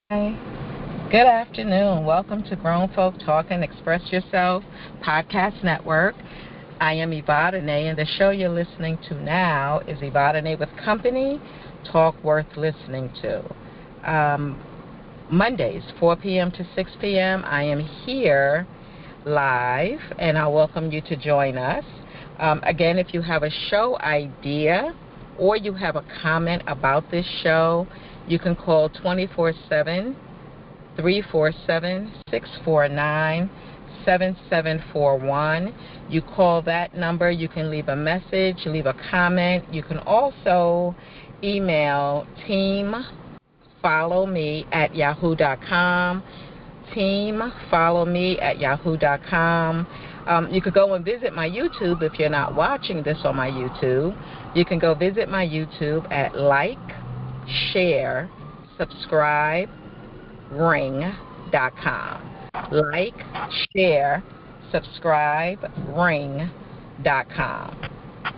Hi. Good afternoon. Welcome to Grown Folk Talk and Express Yourself Podcast Network. I am Evadyne, and the show you're listening to now is Evadyne with Company, Talk Worth Listening to. Mondays, 4 p.m. to 6 p.m., I am here live, and I welcome you to join us. Again, if you have a show idea or you have a comment about this show, you can call 24/7 347-649-7741. You call that number, you can leave a message, leave a comment. You can also email teamfollowme@yahoo.com. Teamfollowme@yahoo.com. You could go and visit my YouTube if you're not watching this on my YouTube. You can go visit my YouTube at like, share, subscribe, ring.com. Like, share, subscribe, ring.com.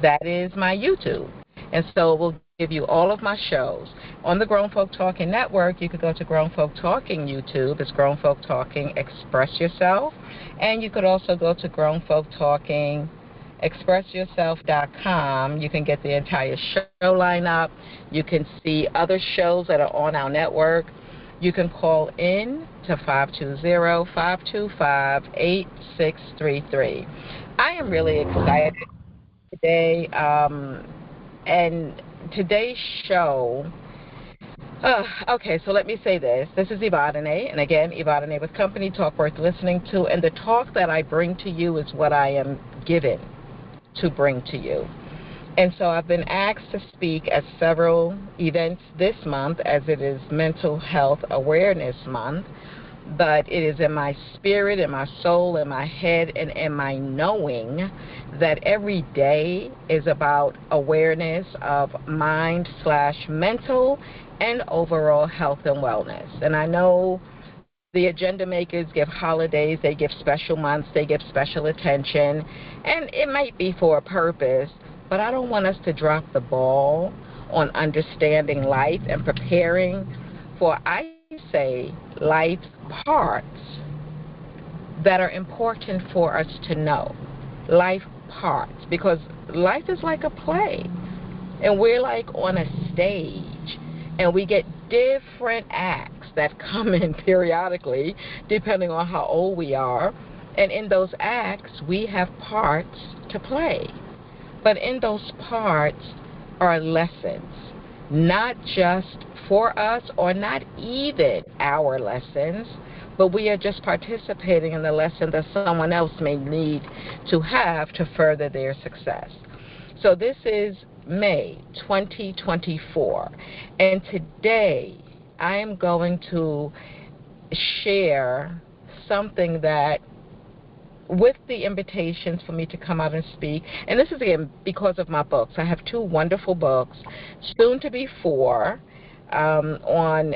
That is my YouTube. And so it will give you all of my shows. On the Grown Folk Talking Network, you could go to Grown Folk Talking YouTube. It's Grown Folk Talking Express Yourself. And you could also go to Grown Folk Talking expressyourself.com. You can get the entire show lineup. You can see other shows that are on our network. You can call in to 520-525-8633. I am really excited today, and today's show. Okay, so let me say this. This is Evadyne, and again, Evadyne with Company, Talk Worth Listening to, and the talk that I bring to you is what I am given to bring to you. And so I've been asked to speak at several events this month, as it is Mental Health Awareness Month, but it is in my spirit, in my soul, in my head, and in my knowing that every day is about awareness of mind/mental and overall health and wellness. And I know the agenda makers give holidays, they give special months, they give special attention, and it might be for a purpose, but I don't want us to drop the ball on understanding life and preparing for, I say, life parts that are important for us to know. Life parts, because life is like a play, and we're like on a stage, and we get different acts that come in periodically, depending on how old we are, and in those acts, we have parts to play. But in those parts are lessons, not just for us or not even our lessons, but we are just participating in the lesson that someone else may need to have to further their success. So this is May 2024, and today I am going to share something that, with the invitations for me to come out and speak, and this is again because of my books. I have two wonderful books, soon to be four, on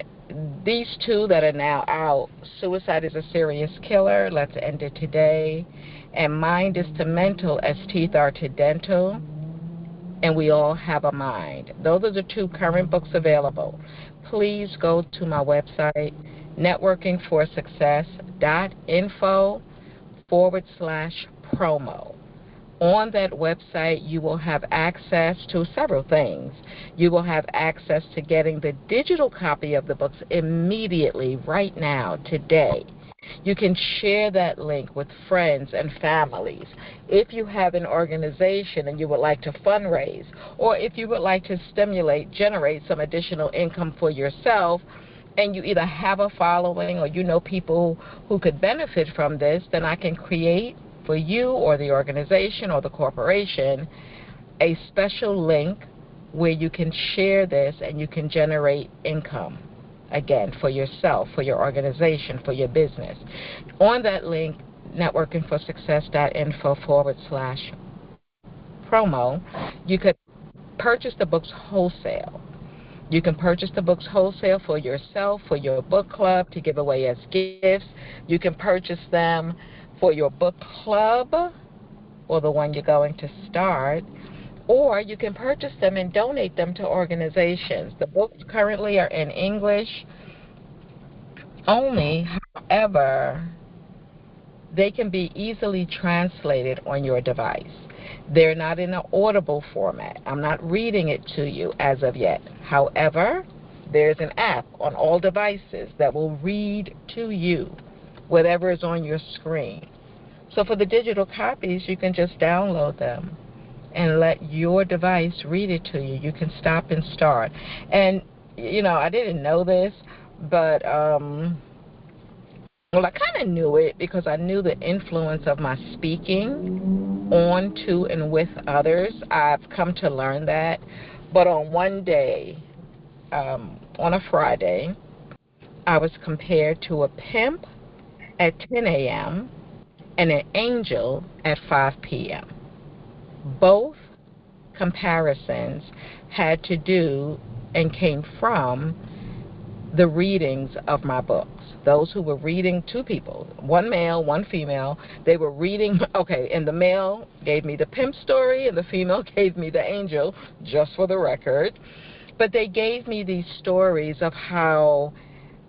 these two that are now out. Suicide is a Serious Killer, Let's End It Today, and Mind is to Mental as Teeth Are to Dental, and We All Have a Mind. Those are the two current books available. Please go to my website, networkingforsuccess.info/promo. On that website, you will have access to several things. You will have access to getting the digital copy of the books immediately, right now, today. You can share that link with friends and families. If you have an organization and you would like to fundraise, or if you would like to generate some additional income for yourself, and you either have a following or you know people who could benefit from this, then I can create for you or the organization or the corporation a special link where you can share this and you can generate income, again, for yourself, for your organization, for your business. On that link, networkingforsuccess.info/promo, you could purchase the books wholesale. You can purchase the books wholesale for yourself, for your book club, to give away as gifts. You can purchase them for your book club or the one you're going to start, or you can purchase them and donate them to organizations. The books currently are in English, only, however, they can be easily translated on your device. They're not in an audible format. I'm not reading it to you as of yet. However, there's an app on all devices that will read to you whatever is on your screen. So for the digital copies, you can just download them and let your device read it to you. You can stop and start. And, I didn't know this, but well, I kind of knew it because I knew the influence of my speaking on, to, and with others. I've come to learn that. But on one day, on a Friday, I was compared to a pimp at 10 a.m. and an angel at 5 p.m. Both comparisons had to do and came from the readings of my books. Those who were reading, two people, one male, one female, they were reading, okay, and the male gave me the pimp story and the female gave me the angel, just for the record. But they gave me these stories of how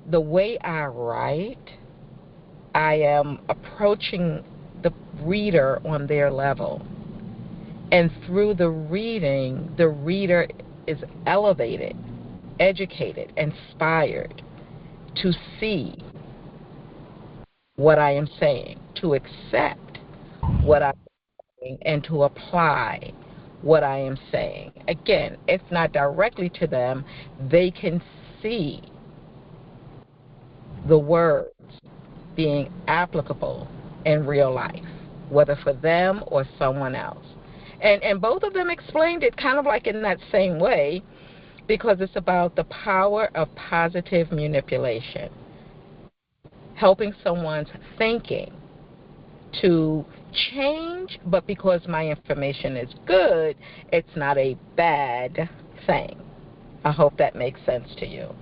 the way I write, I am approaching the reader on their level. And through the reading, the reader is elevated, educated, inspired to see what I am saying, to accept what I'm saying, and to apply what I am saying. Again, if not directly to them, they can see the words being applicable in real life, whether for them or someone else. And both of them explained it kind of like in that same way, because it's about the power of positive manipulation, helping someone's thinking to change, but because my information is good, it's not a bad thing. I hope that makes sense to you.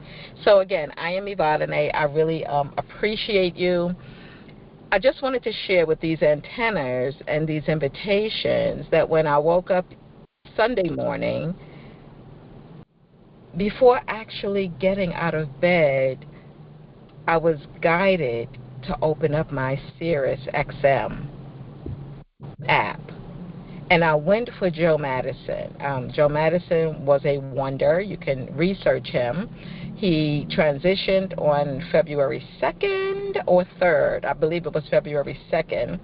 So again, I am Evadyne. I really appreciate you. I just wanted to share with these antennas and these invitations that when I woke up Sunday morning, before actually getting out of bed, I was guided to open up my Sirius XM app. And I went for Joe Madison. Joe Madison was a wonder. You can research him. He transitioned on February 2nd or 3rd. I believe it was February 2nd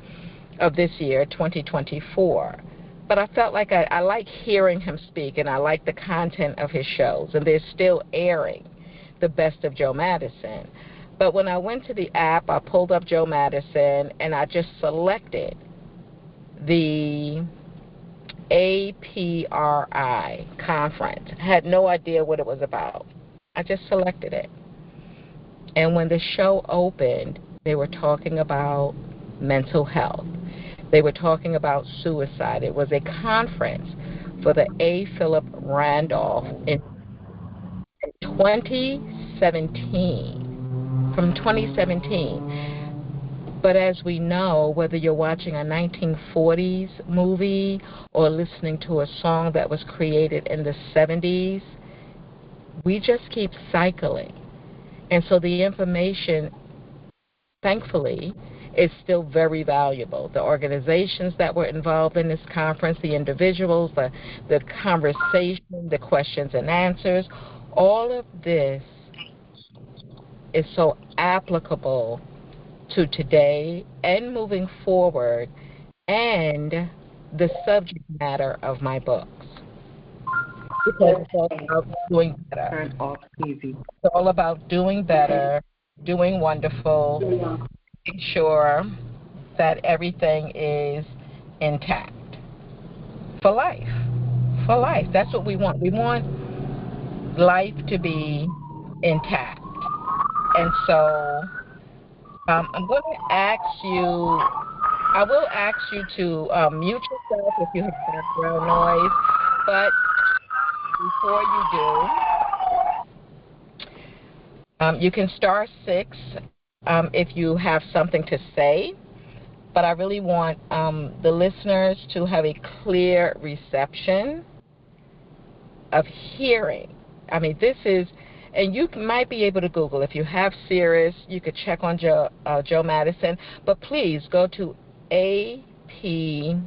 of this year, 2024. But I felt like I like hearing him speak, and I like the content of his shows. And they're still airing the best of Joe Madison. But when I went to the app, I pulled up Joe Madison, and I just selected the APRI conference. I had no idea what it was about. I just selected it. And when the show opened, they were talking about mental health. They were talking about suicide. It was a conference for the A.Philip Randolph in 2017, from 2017. But as we know, whether you're watching a 1940s movie or listening to a song that was created in the 70s, we just keep cycling. And so the information, thankfully, is still very valuable. The organizations that were involved in this conference, the individuals, the conversation, the questions and answers, all of this is so applicable to today and moving forward, and the subject matter of my books. Because it's all about doing better. Turn off easy. It's all about doing better, doing wonderful, making sure that everything is intact. For life. For life. That's what we want. We want life to be intact. And so I'm going to ask you, I will ask you to mute yourself if you have background noise, but before you do, you can star 6 if you have something to say, but I really want the listeners to have a clear reception of hearing. I mean, this is, And you might be able to Google. If you have Cirrus, you could check on Joe Madison. But please go to APRI.org,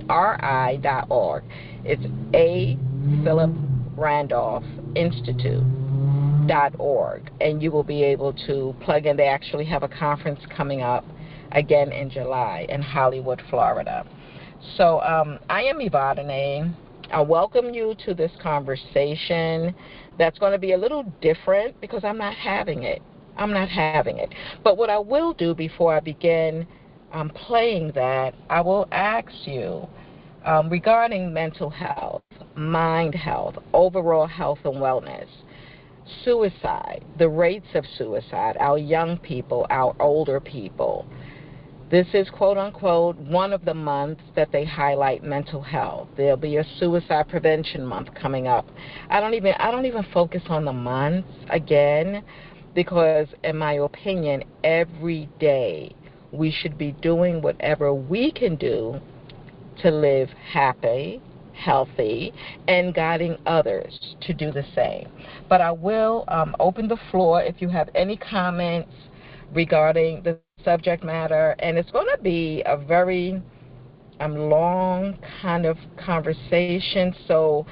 APRI.org. It's A. Philip Randolph Institute.org, and you will be able to plug in. They actually have a conference coming up again in July in Hollywood, Florida. So I am Evadyne. I welcome you to this conversation that's going to be a little different because I'm not having it. But what I will do before I begin playing that, I will ask you regarding mental health, mind health, overall health and wellness, suicide, the rates of suicide, our young people, our older people. This is, quote unquote, one of the months that they highlight mental health. There'll be a suicide prevention month coming up. I don't even focus on the months again, because in my opinion, every day we should be doing whatever we can do to live happy, healthy, and guiding others to do the same. But I will open the floor if you have any comments regarding the subject matter, and it's going to be a very long kind of conversation, so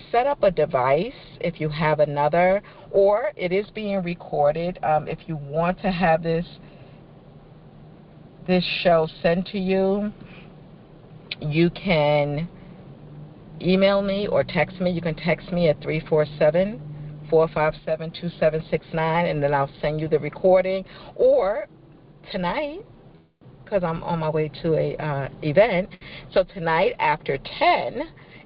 set up a device if you have another, or it is being recorded. If you want to have this show sent to you, you can email me or text me. You can text me at 347-457-2769, and then I'll send you the recording. Or tonight, because I'm on my way to a event, so tonight after 10,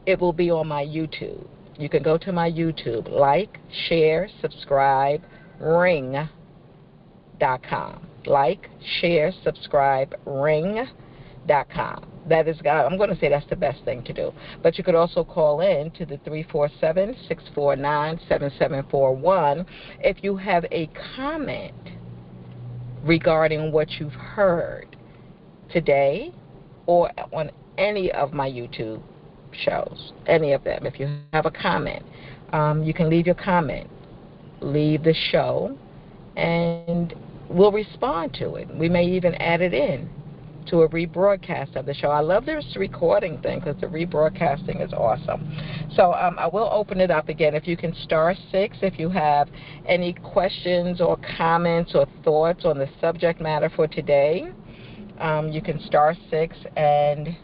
it will be on my YouTube. You can go to my YouTube, like, share, subscribe, ring.com. Like, share, subscribe, ring.com. That is, I'm going to say that's the best thing to do. But you could also call in to the 347-649-7741 if you have a comment regarding what you've heard today or on any of my YouTube shows, any of them. If you have a comment, you can leave your comment, leave the show, and we'll respond to it. We may even add it in to a rebroadcast of the show. I love this recording thing because the rebroadcasting is awesome. So I will open it up again. If you can *6 if you have any questions or comments or thoughts on the subject matter for today. You can *6 and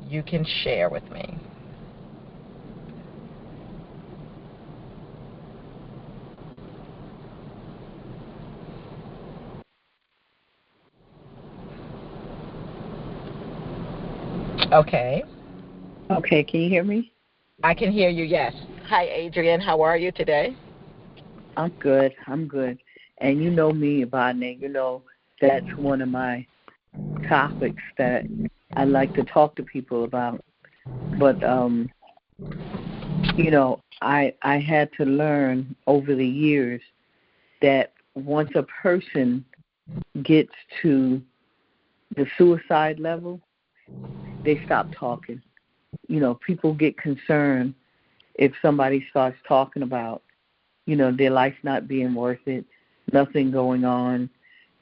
you can share with me. Okay. Okay, can you hear me? I can hear you, yes. Hi, Adrian. How are you today? I'm good. And you know me, Evadyne. You know that's one of my topics that I like to talk to people about. But, you know, I had to learn over the years that once a person gets to the suicide level, they stop talking. You know, people get concerned if somebody starts talking about, you know, their life not being worth it, nothing going on,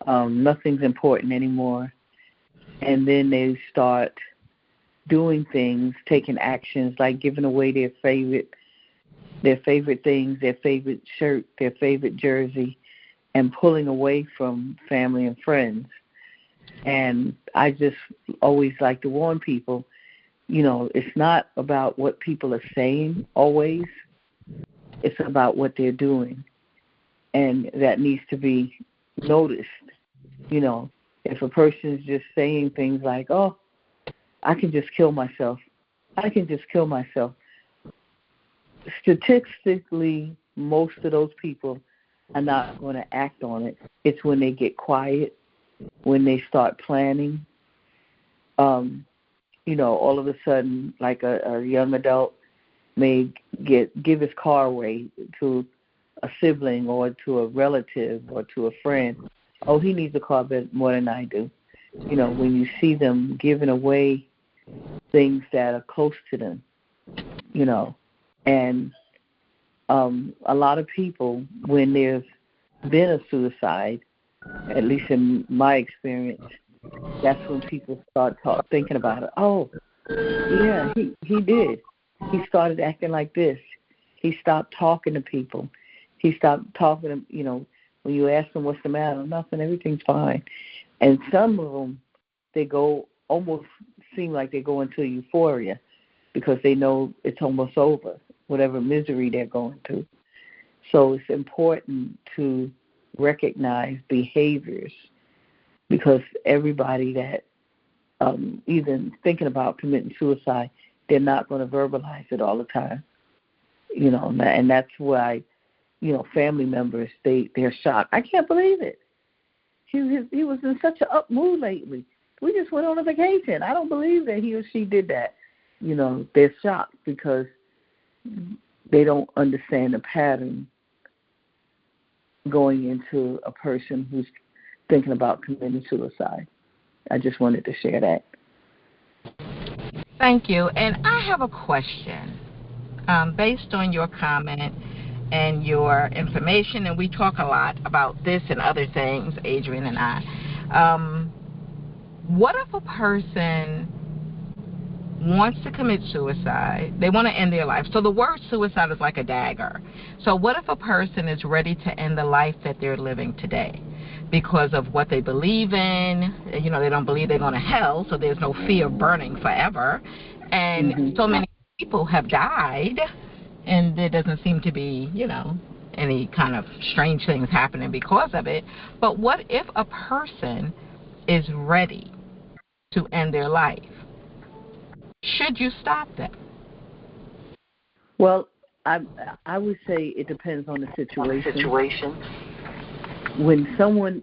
nothing's important anymore. And then they start doing things, taking actions like giving away their favorite things, their favorite shirt, their favorite jersey, and pulling away from family and friends. And I just always like to warn people, you know, it's not about what people are saying always. It's about what they're doing. And that needs to be noticed. You know, if a person is just saying things like, oh, I can just kill myself. Statistically, most of those people are not going to act on it. It's when they get quiet, when they start planning. You know, all of a sudden, like a young adult may give his car away to a sibling or to a relative or to a friend. Oh, he needs a car more than I do. You know, when you see them giving away things that are close to them, and a lot of people, when there's been a suicide, at least in my experience, that's when people start thinking about it. Oh, yeah, he did. He started acting like this. He stopped talking to people. He stopped talking to, when you ask them what's the matter, nothing, everything's fine. And some of them, they almost seem like they go into euphoria because they know it's almost over, whatever misery they're going through. So it's important to recognize behaviors, because everybody that even thinking about committing suicide, they're not going to verbalize it all the time, and that's why, family members, they're shocked. I can't believe it. He was in such an up mood lately. We just went on a vacation. I don't believe that he or she did that. They're shocked because they don't understand the pattern going into a person who's thinking about committing suicide. I just wanted to share that. Thank you. And I have a question based on your comment and your information, and we talk a lot about this and other things, Adrienne and I. What if a person wants to commit suicide, they want to end their life? So the word suicide is like a dagger. So what if a person is ready to end the life that they're living today because of what they believe in? They don't believe they're going to hell, so there's no fear of burning forever. And so many people have died, and there doesn't seem to be, any kind of strange things happening because of it. But what if a person is ready to end their life? Should you stop them? Well, I would say it depends on the situation. When someone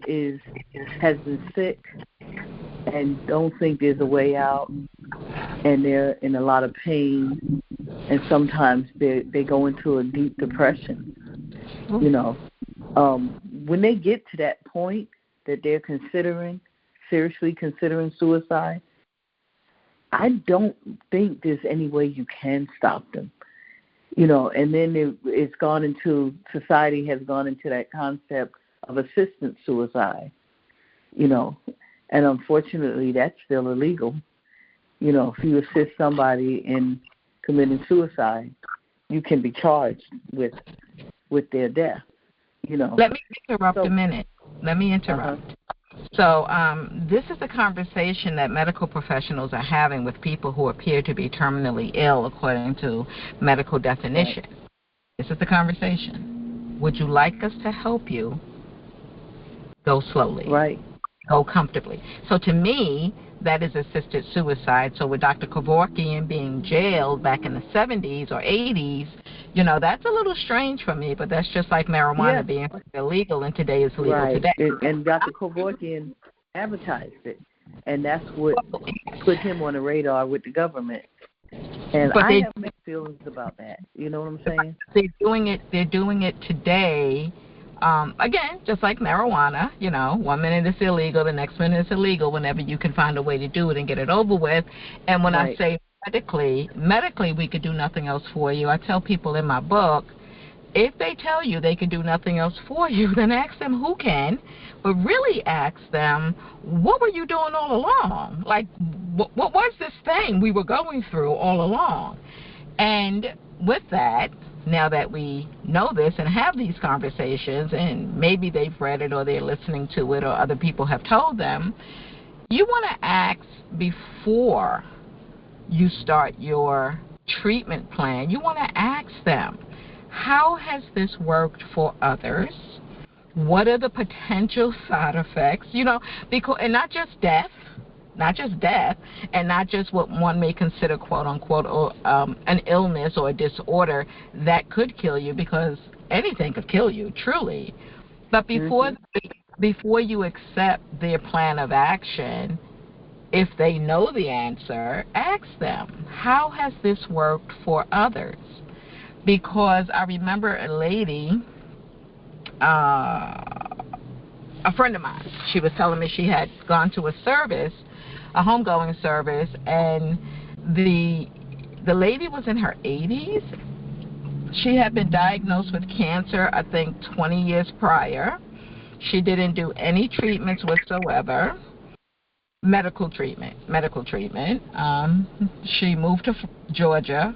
has been sick and don't think there's a way out, and they're in a lot of pain, and sometimes they go into a deep depression, when they get to that point that they're seriously considering suicide, I don't think there's any way you can stop them, and then it's gone into, society has gone into that concept of assisted suicide, and unfortunately that's still illegal. If you assist somebody in committing suicide, you can be charged with their death, Let me interrupt a minute. Let me interrupt. So this is a conversation that medical professionals are having with people who appear to be terminally ill according to medical definition. Right. This is the conversation. Would you like us to help you go slowly? Right. Go comfortably. So to me, that is assisted suicide. So with Dr. Kevorkian being jailed back in the 70s or 80s, that's a little strange for me, but that's just like marijuana being illegal, and today is legal today. And Dr. Kevorkian advertised it, and that's what put him on the radar with the government. And I have mixed feelings about that. You know what I'm saying? They're doing it today. Again, just like marijuana, 1 minute it's illegal, the next minute it's illegal, whenever you can find a way to do it and get it over with. And when I say medically we could do nothing else for you, I tell people in my book, if they tell you they can do nothing else for you, then ask them who can, but really ask them, what were you doing all along? Like, what was this thing we were going through all along? And with that, now that we know this and have these conversations, and maybe they've read it or they're listening to it or other people have told them, you want to ask before you start your treatment plan. You want to ask them, how has this worked for others? What are the potential side effects? Because, and not just death, and not just what one may consider, quote unquote, or an illness or a disorder that could kill you, because anything could kill you, truly. But before you accept their plan of action, if they know the answer, ask them, how has this worked for others? Because I remember a lady, a friend of mine. She was telling me she had gone to a service, a homegoing service, and the lady was in her 80s. She had been diagnosed with cancer, I think, 20 years prior. She didn't do any treatments whatsoever. Medical treatment. She moved to Georgia.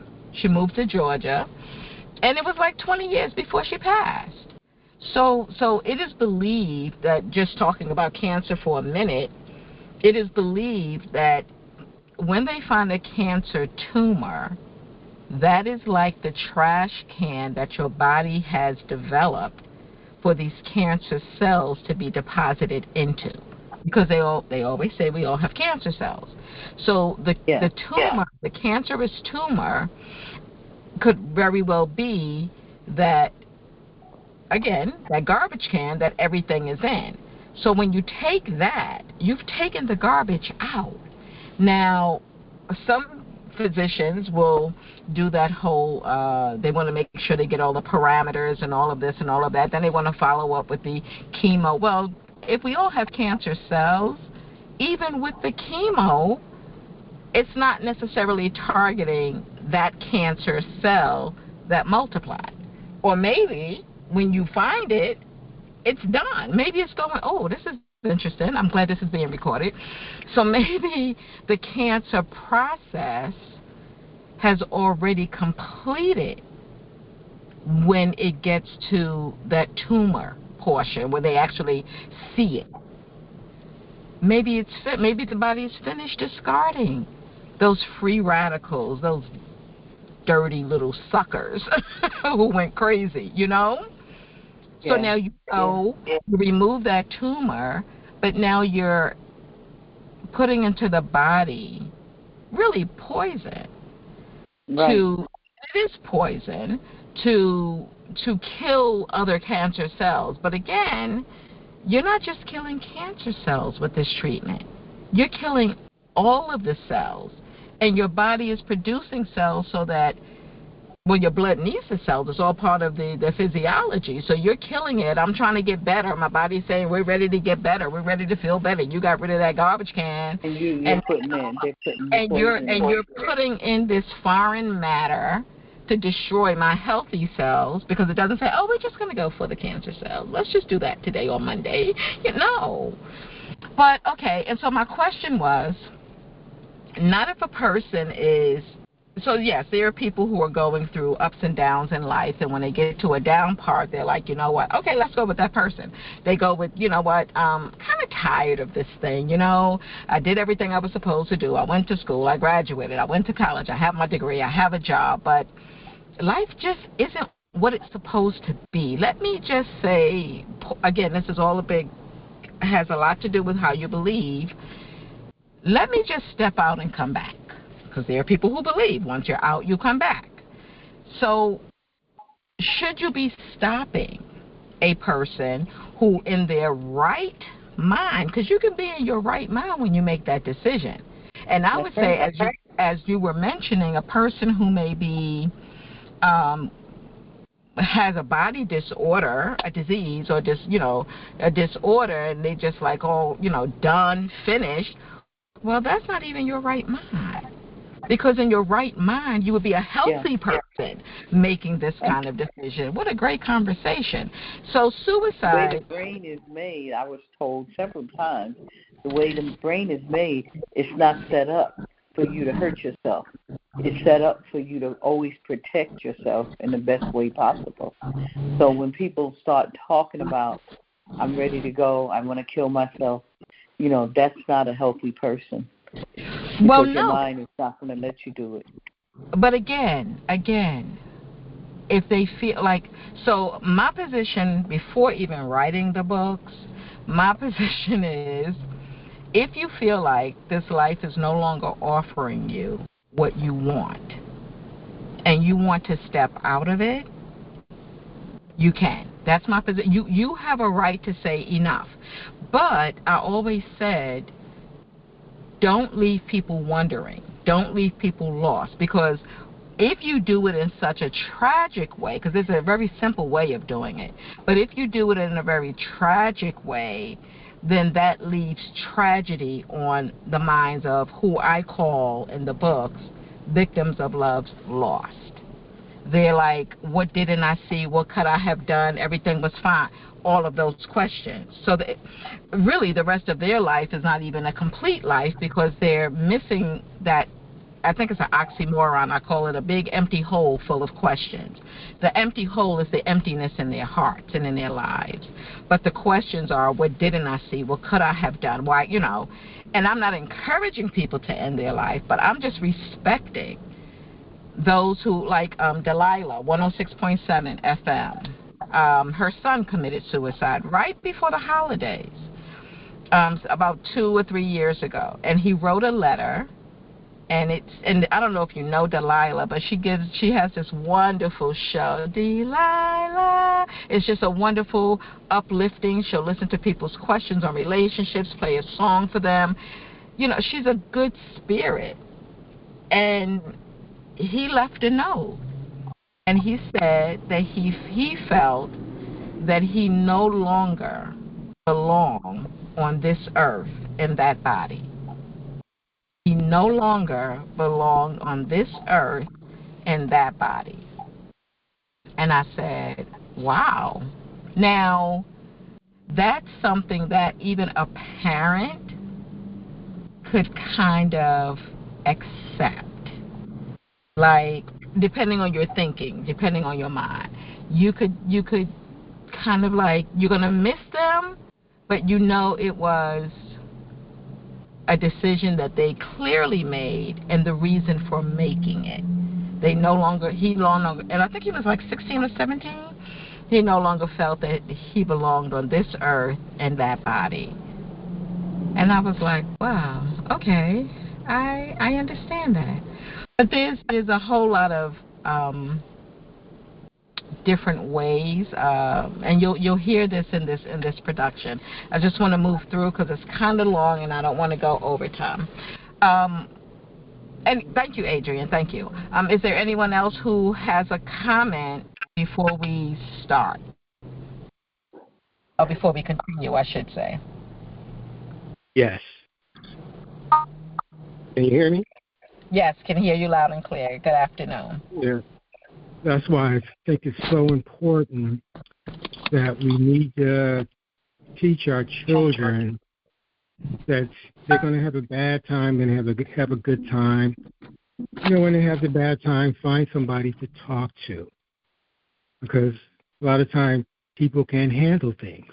And it was like 20 years before she passed. So it is believed that, just talking about cancer for a minute, it is believed that when they find a cancer tumor, that is like the trash can that your body has developed for these cancer cells to be deposited into. Because they always say we all have cancer cells. So the tumor, the cancerous tumor, could very well be that, again, that garbage can that everything is in. So when you take that, you've taken the garbage out. Now, some physicians will do that whole, they want to make sure they get all the parameters and all of this and all of that. Then they want to follow up with the chemo. Well, if we all have cancer cells, even with the chemo, it's not necessarily targeting that cancer cell that multiplied. Or maybe when you find it, it's done. Maybe it's going, oh, this is interesting. I'm glad this is being recorded. So maybe the cancer process has already completed when it gets to that tumor portion where they actually see it. Maybe the body is finished discarding those free radicals, those dirty little suckers who went crazy, you know? So now you remove that tumor, but now you're putting into the body really poison. Right. It is poison to kill other cancer cells. But again, you're not just killing cancer cells with this treatment. You're killing all of the cells. And your body is producing cells so that, well, your blood needs the cells. It's all part of the physiology. So you're killing it. I'm trying to get better. My body's saying, we're ready to get better. We're ready to feel better. You got rid of that garbage can. And you're putting in this foreign matter to destroy my healthy cells, because it doesn't say, oh, we're just going to go for the cancer cells. Let's just do that today or Monday. No. But, okay, and so my question was, not if a person is, so yes, there are people who are going through ups and downs in life, and when they get to a down part, they're like, you know what, okay, let's go with that person. They go with, you know what, I'm kind of tired of this thing, you know. I did everything I was supposed to do. I went to school, I graduated, I went to college, I have my degree, I have a job, but life just isn't what it's supposed to be. Let me just say, again, this is all has a lot to do with how you believe. Let me just step out and come back. Because there are people who believe once you're out, you come back. So should you be stopping a person who in their right mind, because you can be in your right mind when you make that decision. And I would say, as you were mentioning, a person who may be has a body disorder, a disease, or just, you know, a disorder, and they just like, oh, you know, done, finished. Well, that's not even your right mind. Because in your right mind, you would be a healthy person making this kind of decision. What a great conversation. So suicide. The way the brain is made, I was told several times, the way the brain is made, it's not set up for you to hurt yourself. It's set up for you to always protect yourself in the best way possible. So when people start talking about, I'm ready to go, I want to kill myself, you know, that's not a healthy person. Well, because your mind is not going to let you do it. But again, if they feel like, so my position before even writing the books, my position is, if you feel like this life is no longer offering you what you want, and you want to step out of it, you can. That's my position. You have a right to say enough. But I always said, don't leave people wondering. Don't leave people lost, because if you do it in such a tragic way, because there's a very simple way of doing it, but if you do it in a very tragic way, then that leaves tragedy on the minds of who I call in the books victims of love's lost. They're like, what didn't I see? What could I have done? Everything was fine. All of those questions. So that really the rest of their life is not even a complete life because they're missing that. I think it's an oxymoron. I call it a big empty hole full of questions. The empty hole is the emptiness in their hearts and in their lives. But the questions are, what didn't I see? What could I have done? Why, and I'm not encouraging people to end their life, but I'm just respecting those who, like Delilah, 106.7 FM. Her son committed suicide right before the holidays, about 2 or 3 years ago. And he wrote a letter. And I don't know if you know Delilah, but she has this wonderful show, Delilah. It's just a wonderful, uplifting. She'll listen to people's questions on relationships, play a song for them. She's a good spirit. And he left a note, and he said that he felt that he no longer belonged on this earth in that body. He no longer belonged on this earth in that body. And I said, wow. Now, that's something that even a parent could kind of accept. Like, depending on your thinking, depending on your mind, you could kind of like, you're going to miss them, but it was a decision that they clearly made and the reason for making it. He no longer, and I think he was like 16 or 17, he no longer felt that he belonged on this earth and that body. And I was like, wow, okay, I understand that. But there's a whole lot of different ways, and you'll hear this in this production. I just want to move through because it's kind of long, and I don't want to go over time. And thank you, Adrian. Thank you. Is there anyone else who has a comment before we start, or before we continue, I should say? Yes. Can you hear me? Yes, can hear you loud and clear. Good afternoon. Yeah. That's why I think it's so important that we need to teach our children that they're going to have a bad time and have a good time. When they have the bad time, find somebody to talk to, because a lot of times people can't handle things.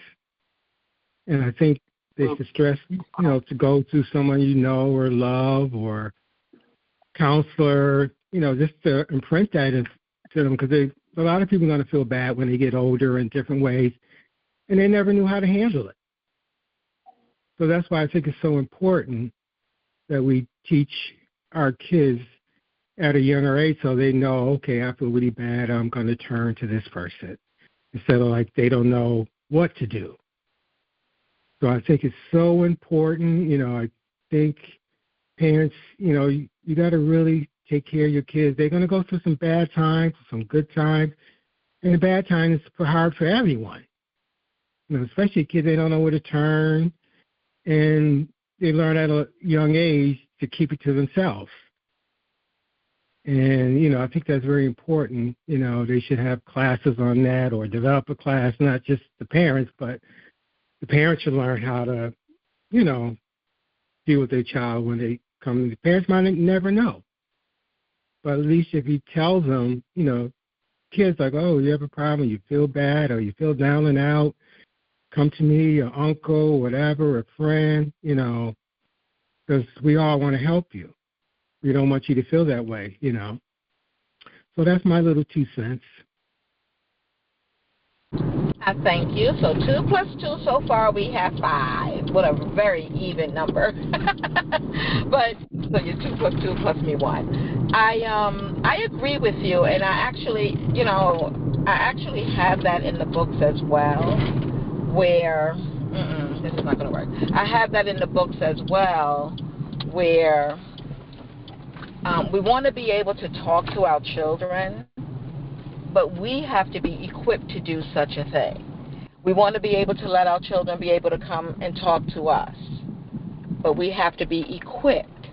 And I think they should stress, to go to someone or love or counselor, just to imprint that to them, because a lot of people are going to feel bad when they get older in different ways, and they never knew how to handle it. So that's why I think it's so important that we teach our kids at a younger age so they know, okay, I feel really bad, I'm going to turn to this person, instead of like they don't know what to do. So I think it's so important. I think parents, you got to really take care of your kids. They're going to go through some bad times, some good times, and the bad times is hard for everyone. Especially kids, they don't know where to turn, and they learn at a young age to keep it to themselves. And, I think that's very important. They should have classes on that, or develop a class, not just the parents, but the parents should learn how to, deal with their child when they come. The parents might never know. But at least if he tells them, kids like, oh, you have a problem, you feel bad, or you feel down and out, come to me, your uncle, whatever, a friend, because we all want to help you. We don't want you to feel that way, So that's my little 2 cents. Thank you. So 2 plus 2, so far we have 5. What a very even number. But so you're 2 plus 2 plus me 1. I agree with you, and I actually have that in the books as well, where this is not going to work. I have that in the books as well, where We want to be able to talk to our children, but we have to be equipped to do such a thing. We want to be able to let our children be able to come and talk to us, but we have to be equipped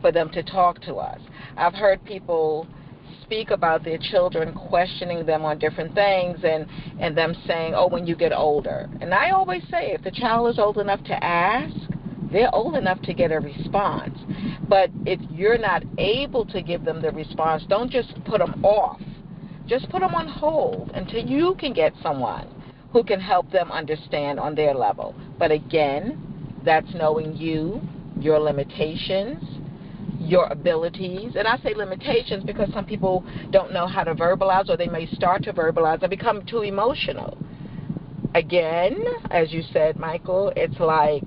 for them to talk to us. I've heard people speak about their children, questioning them on different things, and them saying, oh, when you get older. And I always say, if the child is old enough to ask, they're old enough to get a response. But if you're not able to give them the response, don't just put them off. Just put them on hold until you can get someone who can help them understand on their level. But again, that's knowing you, your limitations, your abilities. And I say limitations because some people don't know how to verbalize, or they may start to verbalize and become too emotional. Again, as you said, Michael, it's like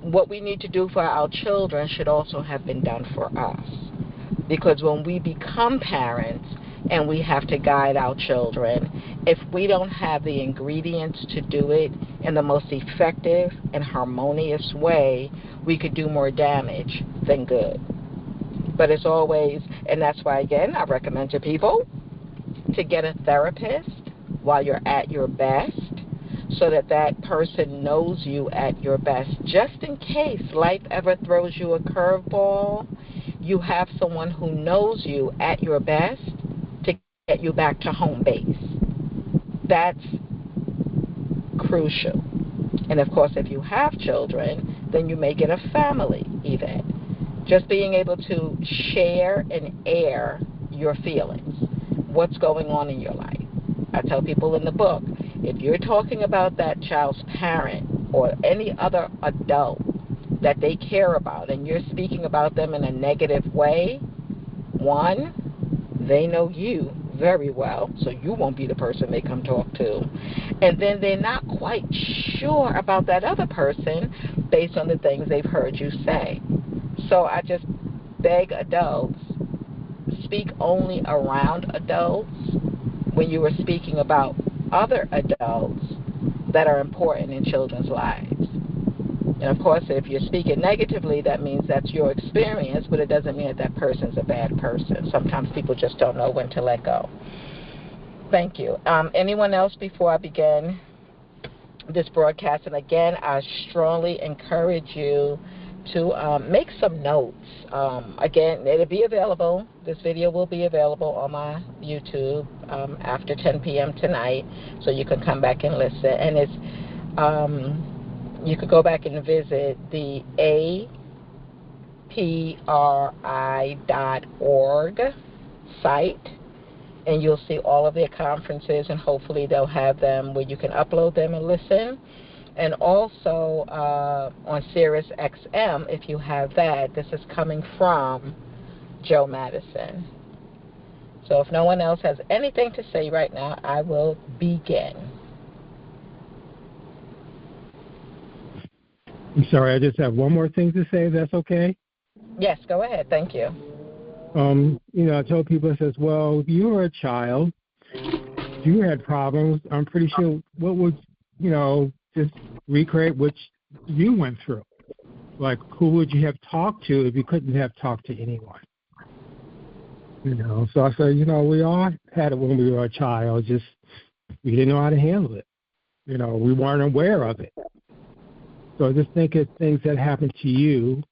what we need to do for our children should also have been done for us. Because when we become parents and we have to guide our children, if we don't have the ingredients to do it in the most effective and harmonious way, we could do more damage than good. But it's always, and that's why, again, I recommend to people to get a therapist while you're at your best, so that that person knows you at your best. Just in case life ever throws you a curveball, you have someone who knows you at your best to get you back to home base. That's crucial. And of course, if you have children, then you may get a family event. Just being able to share and air your feelings, what's going on in your life. I tell people in the book, if you're talking about that child's parent or any other adult that they care about, and you're speaking about them in a negative way, one, they know you very well, so you won't be the person they come talk to. And then they're not quite sure about that other person based on the things they've heard you say. So I just beg adults, speak only around adults when you are speaking about other adults that are important in children's lives. And of course, if you're speaking negatively, that means that's your experience, but it doesn't mean that person's a bad person. Sometimes people just don't know when to let go. Thank you. Anyone else before I begin this broadcast? And again, I strongly encourage you to make some notes. Again, it'll be available. This video will be available on my YouTube after 10 p.m. tonight, so you can come back and listen. And it's you could go back and visit the APRI.org site, and you'll see all of their conferences, and hopefully they'll have them where you can upload them and listen. And also on Sirius XM, if you have that, this is coming from Joe Madison. So if no one else has anything to say right now, I will begin. I'm sorry, I just have one more thing to say, if that's okay? Yes, go ahead. Thank you. I tell people, I says, well, if you were a child, you had problems, I'm pretty sure what would, just recreate what you went through. Like, who would you have talked to if you couldn't have talked to anyone? So I said, we all had it when we were a child, just we didn't know how to handle it. We weren't aware of it. So just think of things that happened to you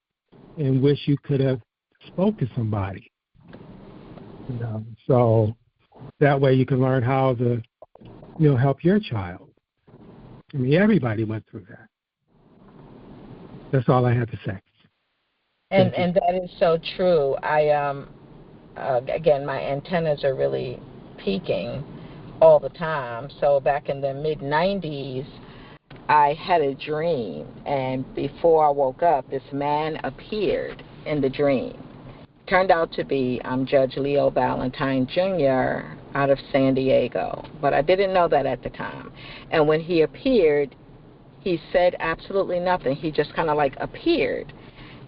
and wish you could have spoke to somebody. So that way you can learn how to, help your child. I mean, everybody went through that. That's all I have to say. And that is so true. I again, my antennas are really peaking all the time. So back in the mid-'90s, I had a dream, and before I woke up, this man appeared in the dream. Turned out to be Judge Leo Valentine Jr. out of San Diego, but I didn't know that at the time. And when he appeared, he said absolutely nothing. He just kind of like appeared.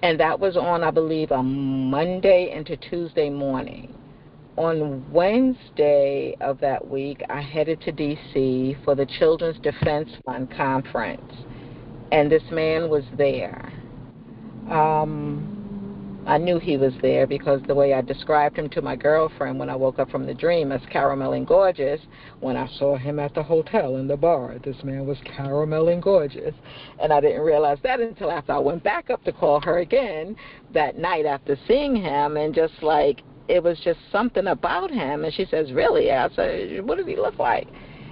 And that was on, I believe, a Monday into Tuesday morning. On Wednesday of that week, I headed to D.C. for the Children's Defense Fund conference, and this man was there. I knew he was there because the way I described him to my girlfriend when I woke up from the dream as caramel and gorgeous, when I saw him at the hotel in the bar, this man was caramel and gorgeous. And I didn't realize that until after I went back up to call her again that night after seeing him, and just like, it was just something about him. And she says, really? I said, what does he look like?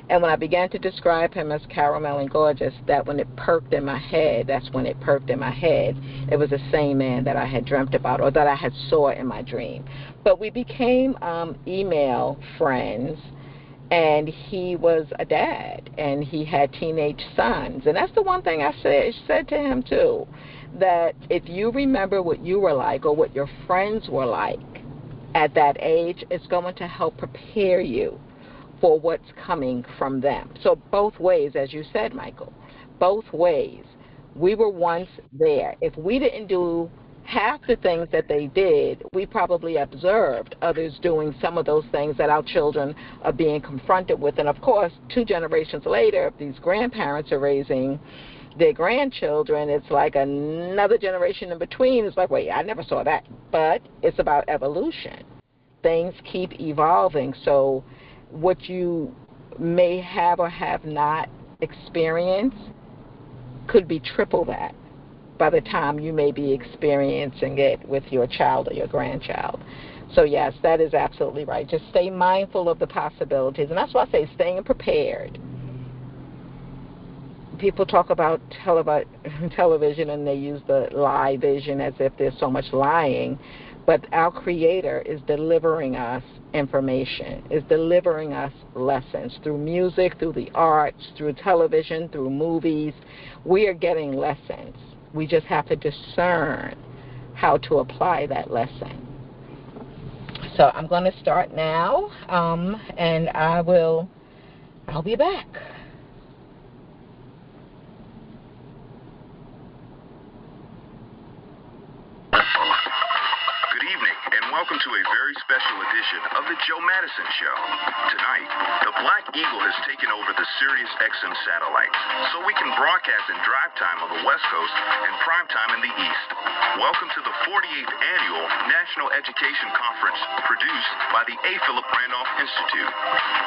And when I began to describe him as caramel and gorgeous, that when it perked in my head, that's when it perked in my head. It was the same man that I had dreamt about, or that I had saw in my dream. But we became email friends, and he was a dad, and he had teenage sons. And that's the one thing I said to him, too, that if you remember what you were like or what your friends were like at that age, it's going to help prepare you for what's coming from them. So both ways, as you said, Michael, both ways. We were once there. If we didn't do half the things that they did, we probably observed others doing some of those things that our children are being confronted with. And of course, 2 generations later, if these grandparents are raising their grandchildren, it's like another generation in between. It's like, wait, I never saw that. But it's about evolution. Things keep evolving. So what you may have or have not experienced could be triple that by the time you may be experiencing it with your child or your grandchild. So yes, that is absolutely right. Just stay mindful of the possibilities. And that's why I say staying prepared. People talk about television, and they use the lie vision as if there's so much lying. But our Creator is delivering us information, is delivering us lessons through music, through the arts, through television, through movies. We are getting lessons. We just have to discern how to apply that lesson. So I'm going to start now, and I'll be back. Welcome to a very special edition of the Joe Madison Show. Tonight, the Black Eagle has taken over the Sirius XM satellites, so we can broadcast in drive time on the West Coast and prime time in the East. Welcome to the 48th Annual National Education Conference, produced by the A.Philip Randolph Institute.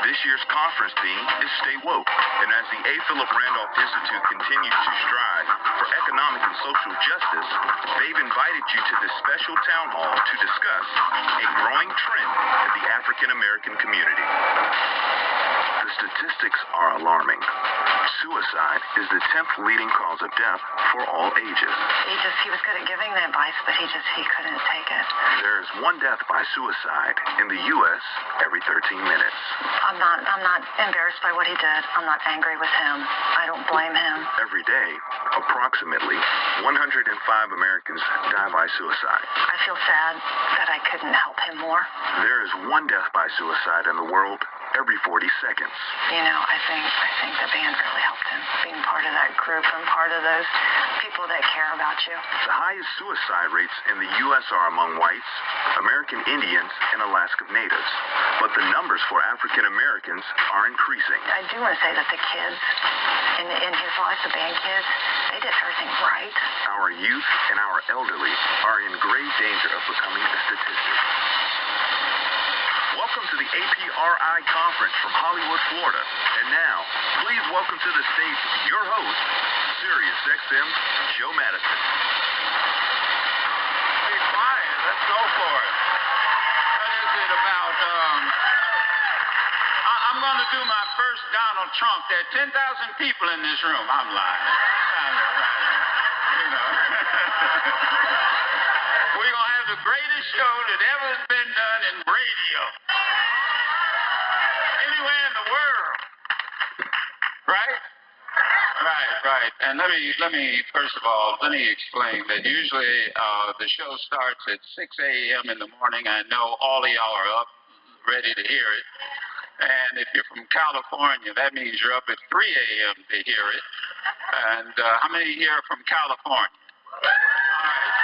This year's conference theme is Stay Woke, and as the A.Philip Randolph Institute continues to strive for economic and social justice, they've invited you to this special town hall to discuss a growing trend in the African American community. The statistics are alarming. Suicide is the 10th leading cause of death for all ages. He was good at giving the advice, but he couldn't take it. There is 1 death by suicide in the U.S. every 13 minutes. I'm not embarrassed by what he did. I'm not angry with him. I don't blame him. Every day, approximately 105 Americans die by suicide. I feel sad that I couldn't help him more. There is 1 death by suicide in the world every 40 seconds. You know, I think the band really helped him, being part of that group and part of those people that care about you. The highest suicide rates in the U.S. are among whites, American Indians, and Alaskan Natives. But the numbers for African Americans are increasing. I do want to say that the kids in his life, the band kids, they did everything right. Our youth and our elderly are in grave danger of becoming a statistic. Welcome to the APRI conference from Hollywood, Florida. And now, please welcome to the stage your host, Sirius XM's Joe Madison. Be quiet. Let's go for it. What is it about? I'm going to do my first Donald Trump. There are 10,000 people in this room. I'm lying. You know. We're going to have the greatest show that ever has been done in radio. Anywhere in the world. Right? Right. And let me first of all, let me explain that usually the show starts at 6 a.m. in the morning. I know all of y'all are up, ready to hear it. And if you're from California, that means you're up at 3 a.m. to hear it. And how many here are from California? All right.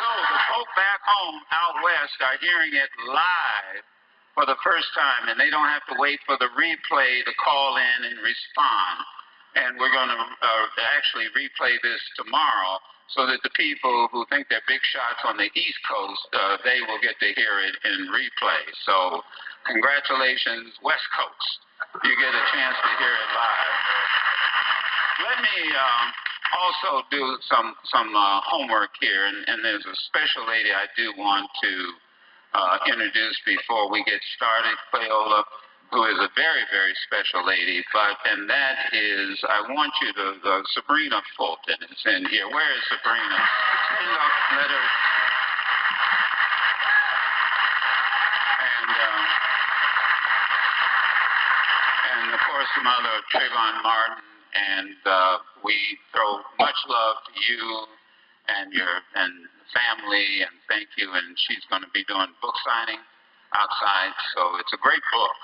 So the folk back home out west are hearing it live for the first time, and they don't have to wait for the replay to call in and respond. And we're going to actually replay this tomorrow. so that the people who think they're big shots on the East Coast, they will get to hear it in replay. So congratulations, West Coast. You get a chance to hear it live. Let me also do some homework here, and there's a special lady I do want to introduce before we get started, Cleola, who is a very, very special lady, and that is, I want you to, Sabrina Fulton is in here. Where is Sabrina? Stand up, let her, and of course, Mother Trayvon Martin, and we throw much love to you and your family, and thank you, and she's going to be doing book signing outside, so it's a great book.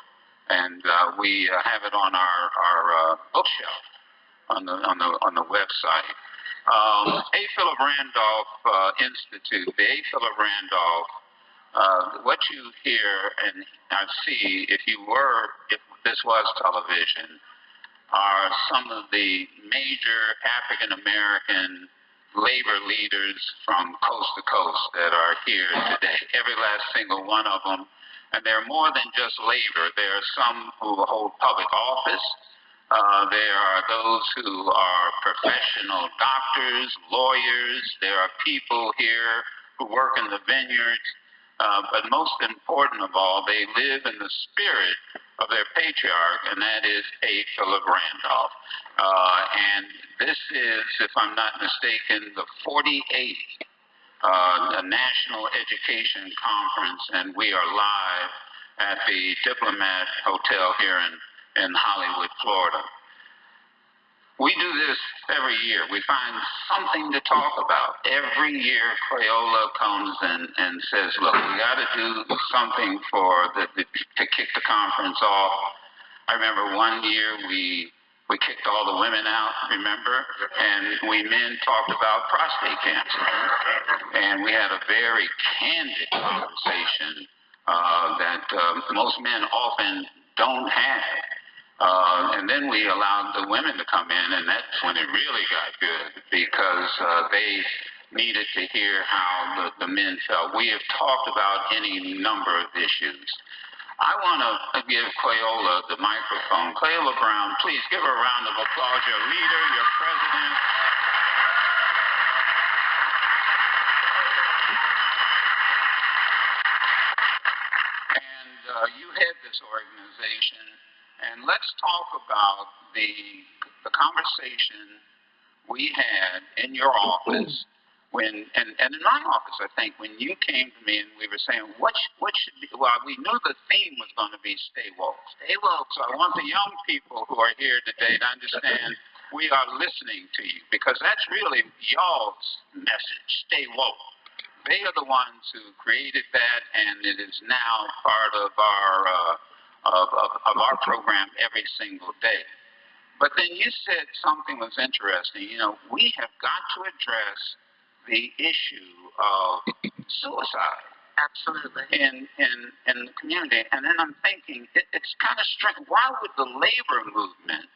And we have it on our bookshelf on the website. A.Philip Randolph Institute, the A.Philip Randolph. What you hear and see, if this was television, are some of the major African American labor leaders from coast to coast that are here today. Every last single one of them. And they're more than just labor. There are some who hold public office. There are those who are professional doctors, lawyers. There are people here who work in the vineyards. But most important of all, they live in the spirit of their patriarch, and that is A.Philip Randolph. And this is, if I'm not mistaken, the 48th a National Education Conference, and we are live at the Diplomat Hotel here in Hollywood, Florida. We do this every year. We find something to talk about. Every year, Crayola comes and says, look, we got to do something to kick the conference off. I remember one year we kicked all the women out, remember? And we men talked about prostate cancer. And we had a very candid conversation that most men often don't have. And then we allowed the women to come in, and that's when it really got good, because they needed to hear how the men felt. We have talked about any number of issues. I want to give Cleola the microphone. Cleola Brown, please give her a round of applause. Your leader, your president. And you head this organization. And let's talk about the conversation we had in your office and in my office, I think, when you came to me and we were saying, what should be, well, we knew the theme was going to be stay woke. Stay woke. So I want the young people who are here today to understand we are listening to you, because that's really y'all's message, stay woke. They are the ones who created that, and it is now part of our program every single day. But then you said something was interesting. You know, we have got to address the issue of suicide. Absolutely. In the community. And then I'm thinking, it's kind of strange. Why would the labor movement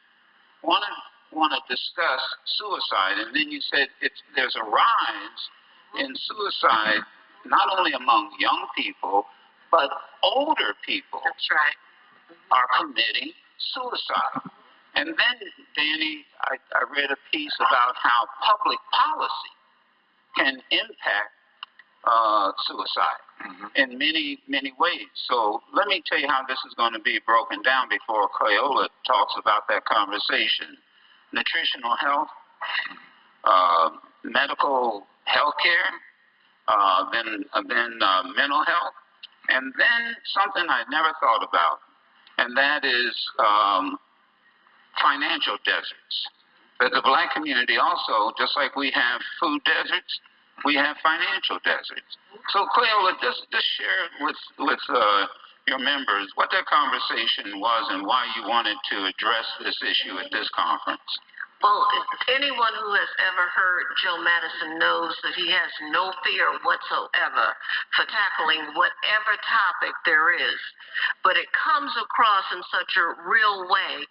want to discuss suicide? And then you said there's a rise in suicide not only among young people, but older people. That's right. Are committing suicide. And then, Danny, I read a piece about how public policy can impact suicide in many, many ways. So let me tell you how this is going to be broken down before Cleola talks about that conversation. Nutritional health, medical health care, then mental health, and then something I never thought about, and that is financial deserts. But the black community also, just like we have food deserts, we have financial deserts. So Cleola, just share with your members what that conversation was and why you wanted to address this issue at this conference. Well, anyone who has ever heard Joe Madison knows that he has no fear whatsoever for tackling whatever topic there is. But it comes across in such a real way.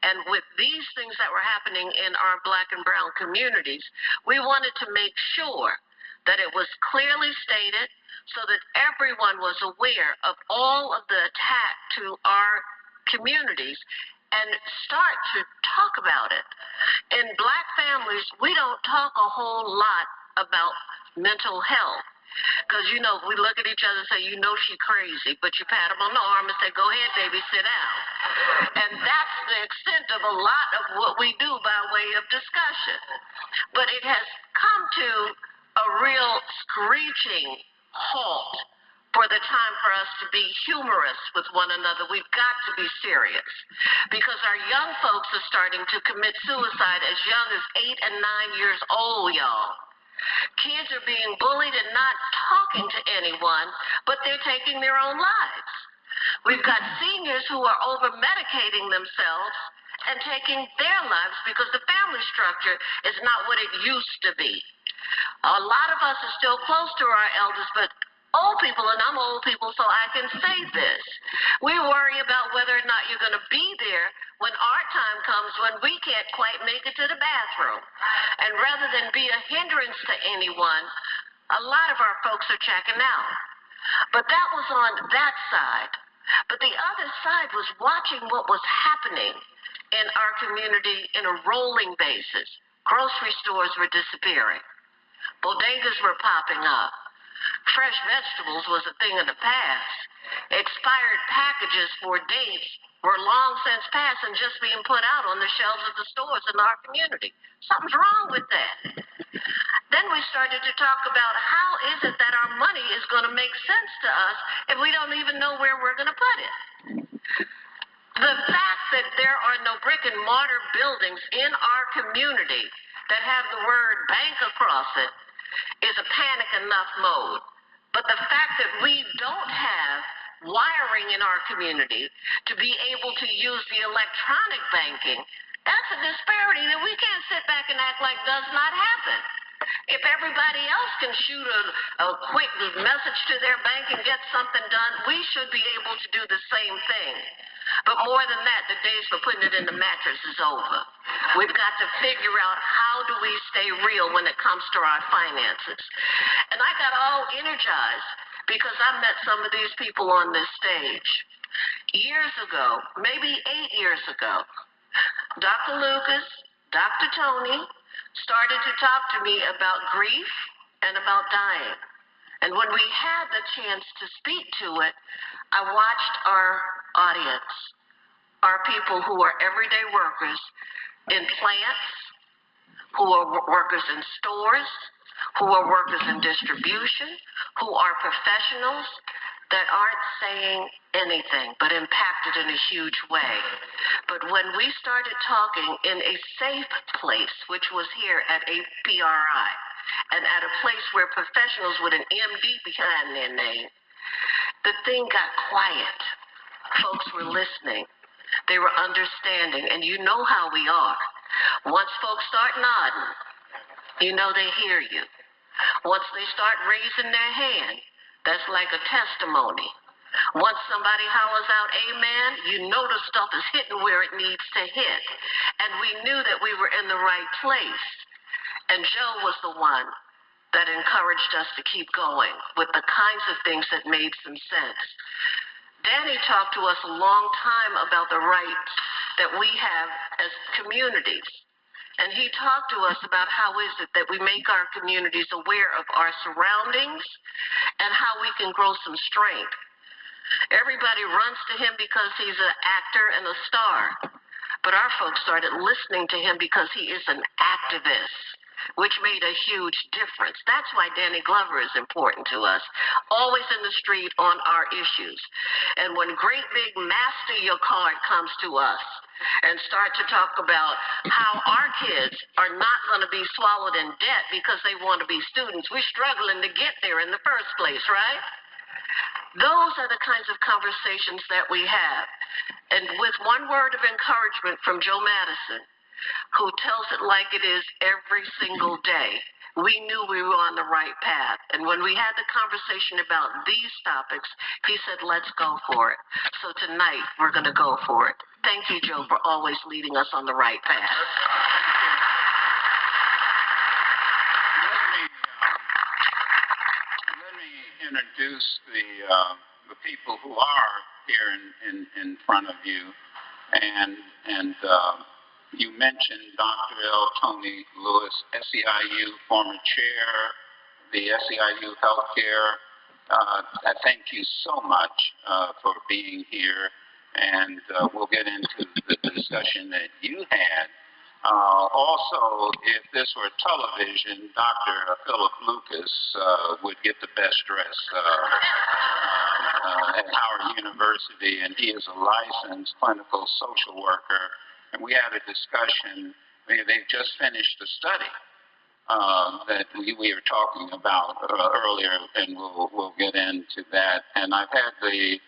And with these things that were happening in our black and brown communities, we wanted to make sure that it was clearly stated so that everyone was aware of all of the attack to our communities and start to talk about it. In black families, we don't talk a whole lot about mental health. Because, you know, we look at each other and say, you know she's crazy, but you pat them on the arm and say, go ahead, baby, sit down. And that's the extent of a lot of what we do by way of discussion. But it has come to a real screeching halt for the time for us to be humorous with one another. We've got to be serious because our young folks are starting to commit suicide as young as 8 and 9 years old, y'all. Kids are being bullied and not talking to anyone, but they're taking their own lives. We've got seniors who are over-medicating themselves and taking their lives because the family structure is not what it used to be. A lot of us are still close to our elders, but old people, and I'm old people, so I can say this. We worry about whether or not you're going to be there when our time comes when we can't quite make it to the bathroom. And rather than be a hindrance to anyone, a lot of our folks are checking out. But that was on that side. But the other side was watching what was happening in our community in a rolling basis. Grocery stores were disappearing. Bodegas were popping up. Fresh vegetables was a thing of the past. Expired packages for dates were long since past and just being put out on the shelves of the stores in our community. Something's wrong with that. Then we started to talk about how is it that our money is going to make sense to us if we don't even know where we're going to put it. The fact that there are no brick and mortar buildings in our community that have the word bank across it is a panic enough mode. But the fact that we don't have wiring in our community to be able to use the electronic banking, that's a disparity that we can't sit back and act like does not happen. If everybody else can shoot a quick message to their bank and get something done, we should be able to do the same thing. But more than that, the days for putting it in the mattress is over. We've got to figure out how do we stay real when it comes to our finances. And I got all energized because I met some of these people on this stage. Years ago, maybe 8 years ago, Dr. Lucas, Dr. Tony started to talk to me about grief and about dying. And when we had the chance to speak to it, I watched our audience, our people who are everyday workers in plants, who are workers in stores, who are workers in distribution, who are professionals that aren't saying anything but impacted in a huge way. But when we started talking in a safe place, which was here at APRI, and at a place where professionals with an MD behind their name, the thing got quiet. Folks were listening. They were understanding. And you know how we are. Once folks start nodding, you know they hear you. Once they start raising their hand, that's like a testimony. Once somebody hollers out amen, you know the stuff is hitting where it needs to hit. And we knew that we were in the right place. And Joe was the one that encouraged us to keep going with the kinds of things that made some sense. Danny talked to us a long time about the rights that we have as communities. And he talked to us about how is it that we make our communities aware of our surroundings and how we can grow some strength. Everybody runs to him because he's an actor and a star. But our folks started listening to him because he is an activist, which made a huge difference. That's why Danny Glover is important to us, always in the street on our issues. And when great big master your card comes to us and start to talk about how our kids are not going to be swallowed in debt because they want to be students, we're struggling to get there in the first place, right? Those are the kinds of conversations that we have. And with one word of encouragement from Joe Madison, who tells it like it is every single day. We knew we were on the right path. And when we had the conversation about these topics, he said, let's go for it. So tonight, we're going to go for it. Thank you, Joe, for always leading us on the right path. Let me introduce the people who are here in front of you. And you mentioned Dr. L. Tony Lewis, SEIU former chair, the SEIU Healthcare. I thank you so much for being here, and we'll get into the discussion that you had. Also, if this were television, Dr. Philip Lucas would get the best dress at Howard University, and he is a licensed clinical social worker. And we had a discussion. They've just finished a study that we were talking about earlier, and we'll get into that. And I've had the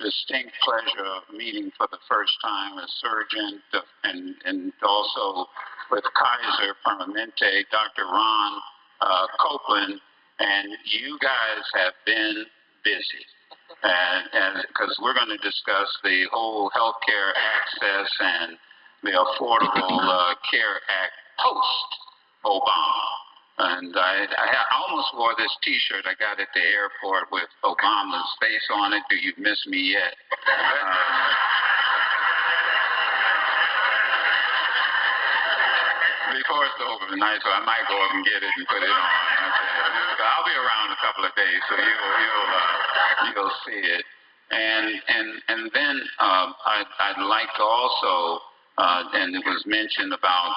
distinct pleasure of meeting for the first time a surgeon and also with Kaiser Permanente, Dr. Ron Copeland, and you guys have been busy. And because we're going to discuss the whole healthcare access and the Affordable Care Act post-Obama. And I almost wore this T-shirt I got at the airport with Obama's face on it. Do you miss me yet? Before it's over tonight, so I might go up and get it and put it on. I'll be around a couple of days, so you'll see it. And then I'd like to also, and it was mentioned about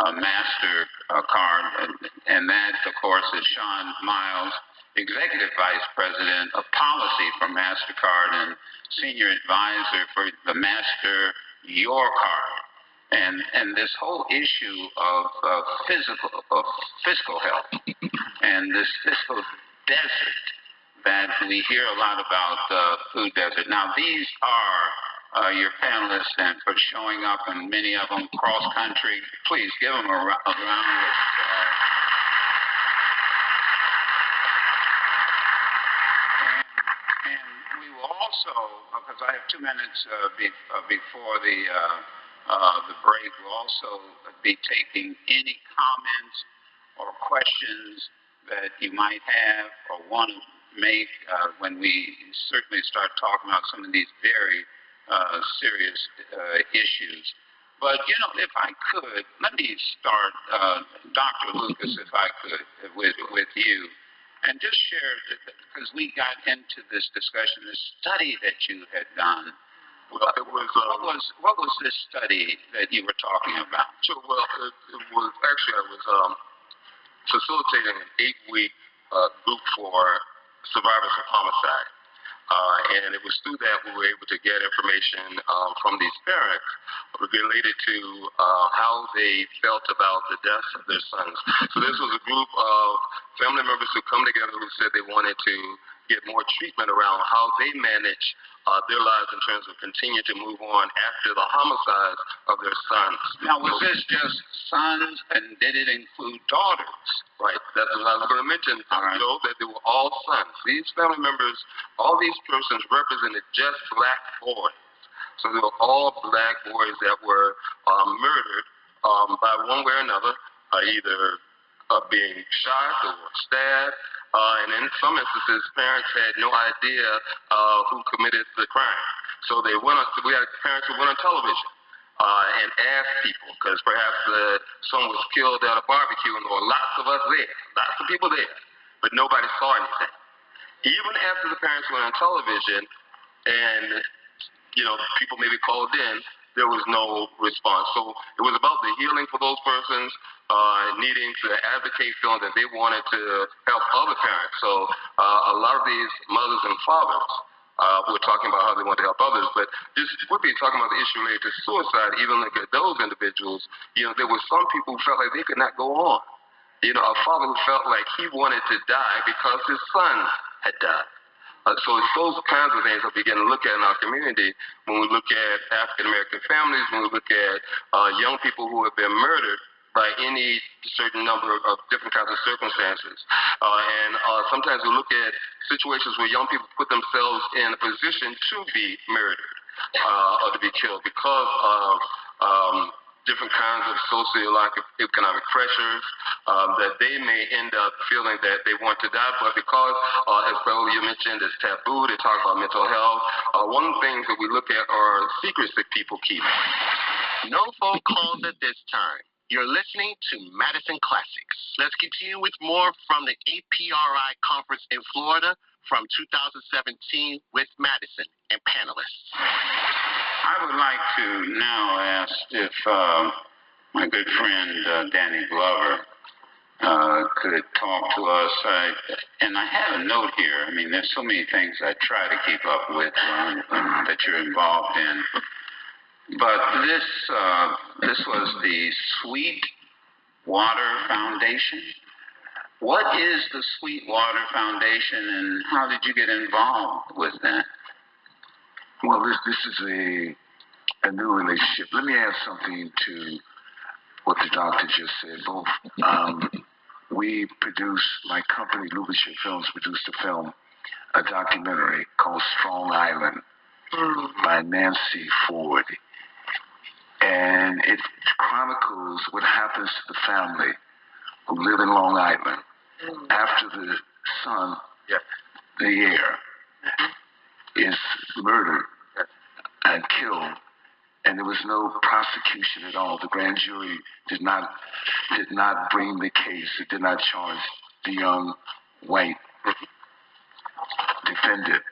a MasterCard, and that, of course, is Sean Miles, Executive Vice President of Policy for MasterCard and Senior Advisor for the Master Your Card. And this whole issue of fiscal health and this fiscal desert that we hear a lot about, food desert. Now, these are your panelists, and for showing up, and many of them cross country. Please give them a round of applause. And we will also, because I have 2 minutes before the break, we'll also be taking any comments or questions that you might have or want to make when we certainly start talking about some of these very serious issues. But, you know, if I could, let me start, Dr. Lucas, if I could, with you, and just share, because we got into this discussion, this study that you had done. Well, it was, what was this study that you were talking about? Sure. Well, it was actually, I was facilitating an 8-week group for survivors of homicide. And it was through that we were able to get information from these parents related to how they felt about the deaths of their sons. So this was a group of family members who come together who said they wanted to get more treatment around how they manage their lives in terms of continue to move on after the homicides of their sons. Now, was this just sons, and did it include daughters? Right. That's what I was going to mention, right. Joe, that they were all sons. These family members, all these persons represented just black boys. So they were all black boys that were murdered by one way or another, either being shot or stabbed. And in some instances, parents had no idea who committed the crime. So we had parents who went on television and asked people, because perhaps someone was killed at a barbecue and there were lots of us there, lots of people there, but nobody saw anything. Even after the parents went on television and, you know, people maybe called in, there was no response. So it was about the healing for those persons, needing to advocate, feeling that they wanted to help other parents. So a lot of these mothers and fathers were talking about how they want to help others, but just we'd be talking about the issue related to suicide. Even like those individuals, you know, there were some people who felt like they could not go on. You know, a father who felt like he wanted to die because his son had died. So it's those kinds of things that we begin to look at in our community when we look at African American families, when we look at young people who have been murdered by any certain number of different kinds of circumstances. And sometimes we look at situations where young people put themselves in a position to be murdered or to be killed because of different kinds of socioeconomic pressures that they may end up feeling that they want to die, but because, as Beverly, you mentioned, it's taboo to talk about mental health, one of the things that we look at are secrets that people keep. No phone calls at this time. You're listening to Madison Classics. Let's continue with more from the APRI conference in Florida from 2017 with Madison and panelists. I would like to now ask if my good friend Danny Glover could talk to us. And I have a note here. I mean, there's so many things I try to keep up with that you're involved in. But this was the Sweetwater Foundation. What is the Sweetwater Foundation, and how did you get involved with that? Well, this is a new relationship. Let me add something to what the doctor just said. Both we produced, my company, Lubichek Films, produced a documentary called Strong Island by Nancy Ford. And it chronicles what happens to the family who live in Long Island after the son, the heir, is murdered and killed, and there was no prosecution at all. The grand jury did not bring the case. It did not charge the young white defendant.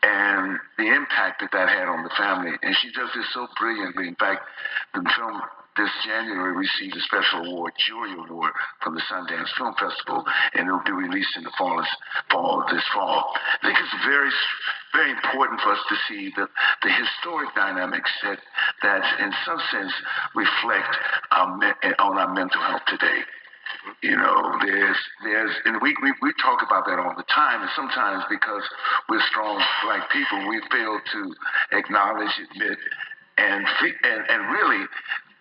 And the impact that had on the family, and she does this so brilliantly. In fact, the film this January received a special award, jury award, from the Sundance Film Festival, and it will be released in the this fall. I think it's very, very important for us to see the historic dynamics that in some sense reflect on our mental health today. You know, and we talk about that all the time, and sometimes because we're strong Black people, we fail to acknowledge, admit, and really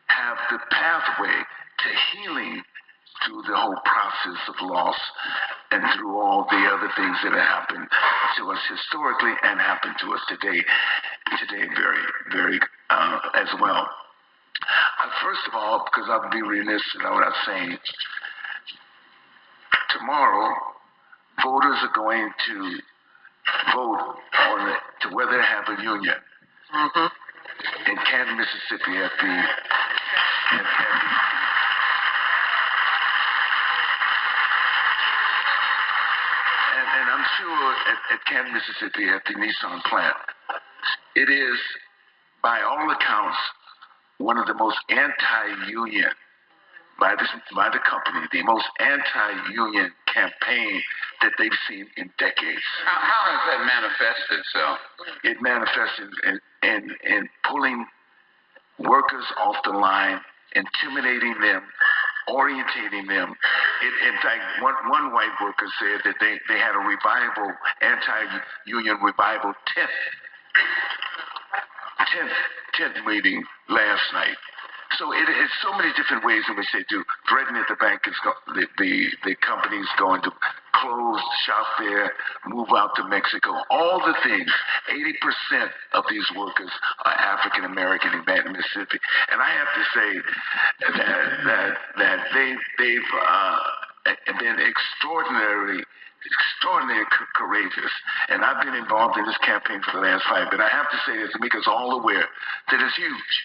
have the pathway to healing through the whole process of loss and through all the other things that have happened to us historically and happen to us today very, very as well. First of all, because I would be remiss without saying, tomorrow voters are going to vote on to whether to have a union in Canton, Mississippi and I'm sure at Canton, Mississippi at the Nissan plant, it is by all accounts one of the most anti-union by the company, the most anti-union campaign that they've seen in decades. How has that manifested itself? It manifested in pulling workers off the line, intimidating them, orientating them. In fact, one white worker said that they had a revival, anti-union revival tent meeting last night. So it's so many different ways in which they do. Threaten that the bank is the company's going to close shop there, move out to Mexico. All the things. 80% of these workers are African American in Canton, Mississippi, and I have to say that they've been extraordinarily courageous, and I've been involved in this campaign for the last 5. But I have to say this to make us all aware that it's huge.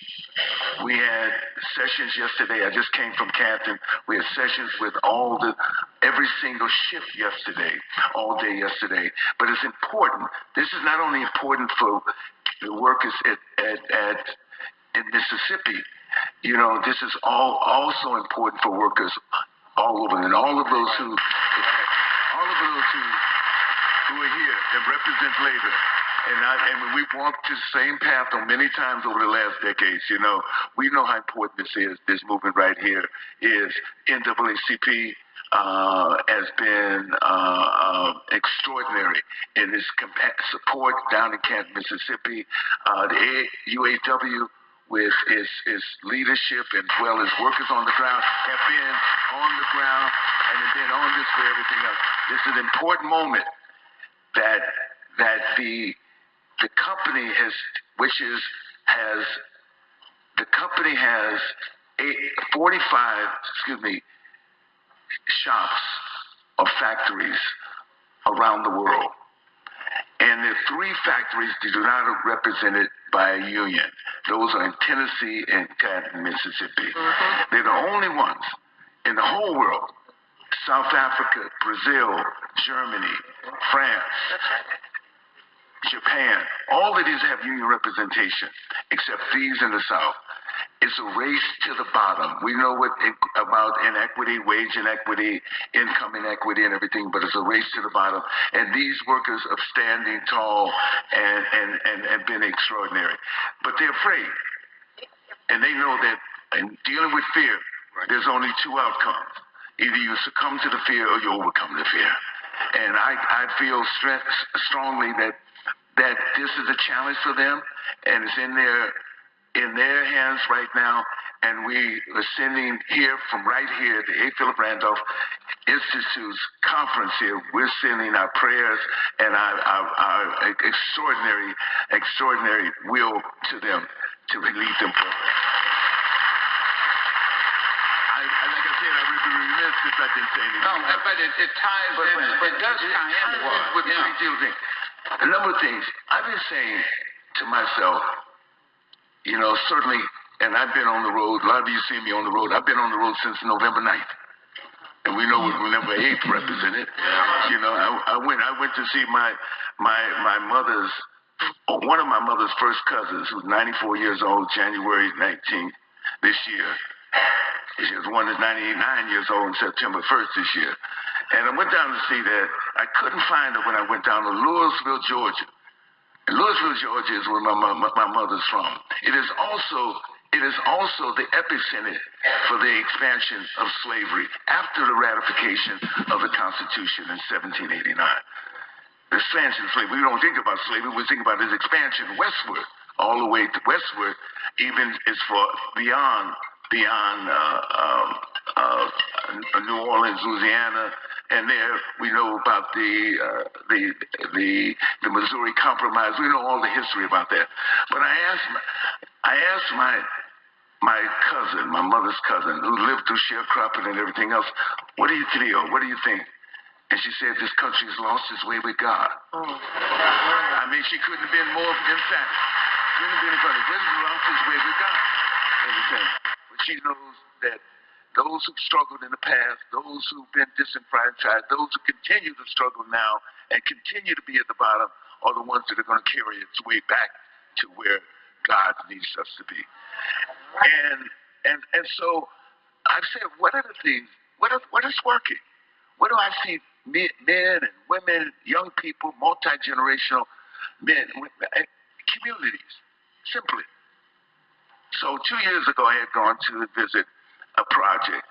We had sessions yesterday. I just came from Canton. We had sessions with every single shift yesterday, all day yesterday. But it's important. This is not only important for the workers in Mississippi. You know, this is also important for workers all over, and all of those who are here and represent labor. And we've walked the same path on many times over the last decades. You know, we know how important this is. This movement right here is NAACP. has been extraordinary in his support down in Canton, Mississippi. The UAW, with its leadership as well as workers on the ground, have been on the ground and have been on this for everything else. This is an important moment that the company has 45 shops or factories around the world. And there are 3 factories that do not represented by a union. Those are in Tennessee and Canton, Mississippi. They're the only ones in the whole world. South Africa, Brazil, Germany, France, Japan, all of these have union representation, except these in the South. It's a race to the bottom. We know about inequity, wage inequity, income inequity, and everything, but it's a race to the bottom. And these workers are standing tall and been extraordinary. But they're afraid. And they know that in dealing with fear, there's only 2 outcomes. Either you succumb to the fear or you overcome the fear. And I feel strongly that this is a challenge for them, and it's in their hands right now, and we are sending here from right here, the A.Philip Randolph Institute's conference here, we're sending our prayers and our extraordinary will to them to lead them forward. Like I said, I would be remiss if I didn't say anything. No, but it ties in. It does tie in with a great deal of things. A number of things. I've been saying to myself, certainly, and I've been on the road. A lot of you see me on the road. I've been on the road since November 9th. And we know what November 8th represented. I went to see my mother's, one of my mother's first cousins, who's 94 years old, January 19th this year. She was one that's 99 years old on September 1st this year. And I went down to see that. I couldn't find her when I went down to Louisville, Georgia. And Louisville, Georgia is where my mother's from. It is also the epicenter for the expansion of slavery after the ratification of the Constitution in 1789. The expansion of slavery. We don't think about slavery. We think about its expansion westward, all the way to westward, even as far beyond New Orleans, Louisiana, and there we know about the Missouri Compromise. We know all the history about that. But I asked my cousin, my mother's cousin, who lived through sharecropping and everything else, what do you feel? What do you think? And she said, this country's lost its way with God. I mean, she couldn't have been more emphatic. Couldn't have been emphatic. It's lost its way with God. But she knows that those who struggled in the past, those who've been disenfranchised, those who continue to struggle now and continue to be at the bottom are the ones that are going to carry its way back to where God needs us to be. And so I've said, what are the things, what is working? What do I see men and women, young people, multi-generational men, communities, simply. So 2 years ago, I had gone to visit a project,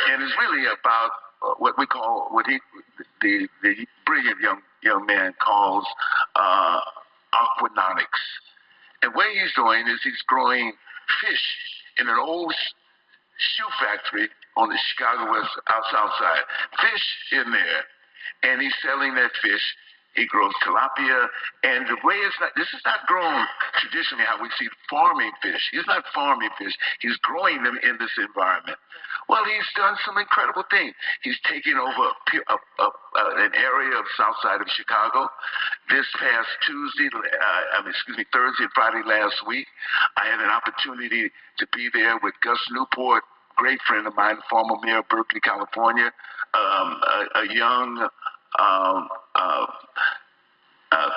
and it's really about what we call, the brilliant young man calls aquaponics. And what he's doing is he's growing fish in an old shoe factory on the Chicago South Side. Fish in there, and he's selling that fish. He grows tilapia, and the way this is not grown traditionally how we see farming fish. He's not farming fish. He's growing them in this environment. Well, he's done some incredible things. He's taken over an area of south side of Chicago. This past Thursday and Friday last week, I had an opportunity to be there with Gus Newport, great friend of mine, former mayor of Berkeley, California, a young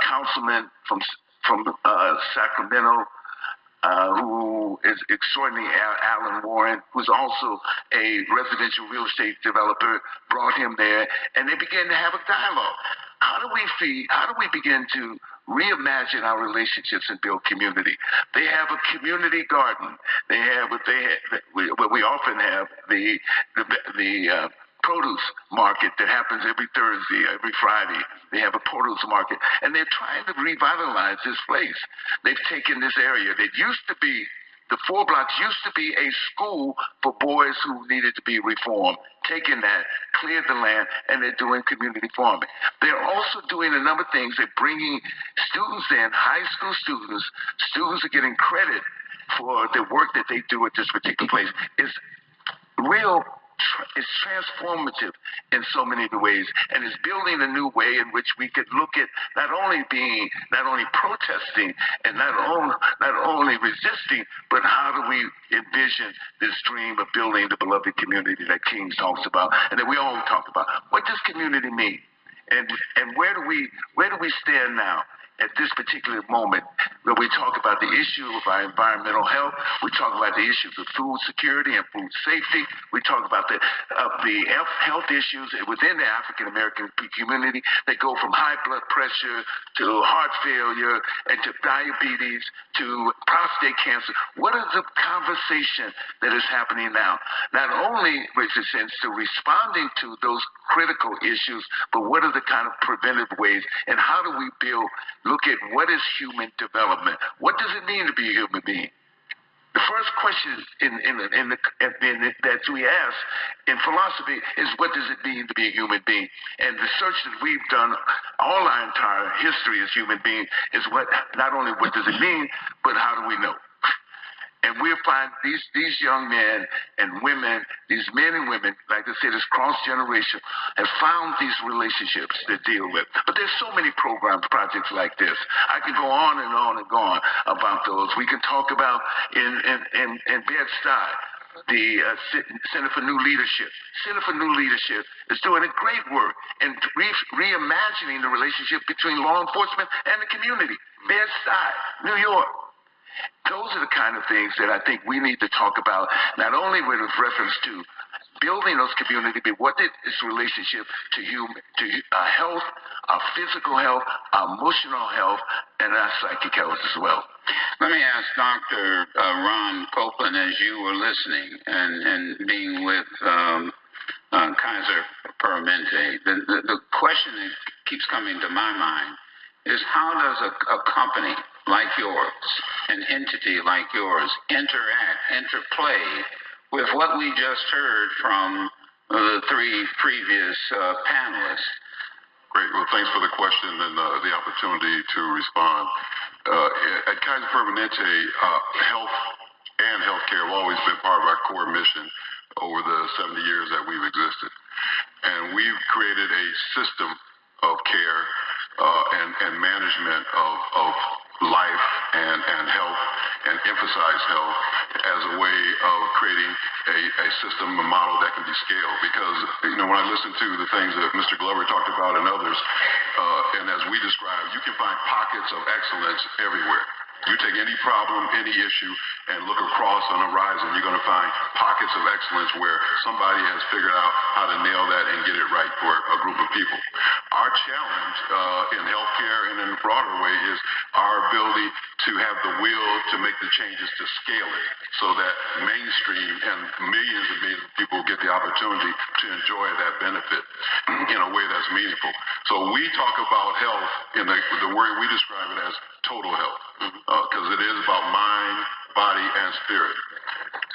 councilman from Sacramento, who is extraordinary, Alan Warren, who's also a residential real estate developer, brought him there, and they began to have a dialogue. How do we begin to reimagine our relationships and build community? They have a community garden. They have what we often have, the produce market that happens every Thursday, every Friday. They have a produce market, and they're trying to revitalize this place. They've taken this area that used to be, the 4 blocks used to be a school for boys who needed to be reformed. Taking that, cleared the land, and they're doing community farming. They're also doing a number of things. They're bringing students in, high school students. Students are getting credit for the work that they do at this particular place. It's real. It's transformative in so many of the ways, and it's building a new way in which we could look at not only protesting and not only resisting, but how do we envision this dream of building the beloved community that King talks about and that we all talk about. What does community mean? And where do we stand now? At this particular moment, where we talk about the issue of our environmental health, we talk about the issues of food security and food safety, we talk about the health issues within the African American community that go from high blood pressure to heart failure and to diabetes to prostate cancer. What is the conversation that is happening now? Not only with a sense to responding to those critical issues, but what are the kind of preventive ways, and how do we look at what is human development? What does it mean to be a human being? The first question that we ask in philosophy is, what does it mean to be a human being? And the search that we've done all our entire history as human beings is not only what does it mean, but how do we know? And we'll find these young men and women, these men and women, like I said, it's cross-generation, have found these relationships to deal with. But there's so many programs, projects like this. I can go on and on and on about those. We can talk about in Bed-Stuy, the Center for New Leadership. Center for New Leadership is doing a great work in reimagining the relationship between law enforcement and the community. Bed-Stuy, New York. Those are the kind of things that I think we need to talk about, not only with reference to building those communities, but what is its relationship to health, our physical health, our emotional health, and our psychic health as well. Let me ask Dr. Ron Copeland, as you were listening and being with Kaiser Permanente, the question that keeps coming to my mind is, how does a company like yours, an entity like yours, interplay with what we just heard from the 3 previous panelists? Great. Well, thanks for the question and the opportunity to respond. At Kaiser Permanente, health and healthcare have always been part of our core mission over the 70 years that we've existed. And we've created a system of care and management of life and health, and emphasize health as a way of creating a system, a model that can be scaled. Because, when I listen to the things that Mr. Glover talked about and others, and as we described, you can find pockets of excellence everywhere. You take any problem, any issue, and look across on the horizon, you're going to find pockets of excellence where somebody has figured out how to nail that and get it right for a group of people. Our challenge in healthcare and in a broader way is our ability to have the will to make the changes to scale it so that mainstream and millions of people get the opportunity to enjoy that benefit in a way that's meaningful. So we talk about health in the word we describe it as total health, because it is about mind, body, and spirit.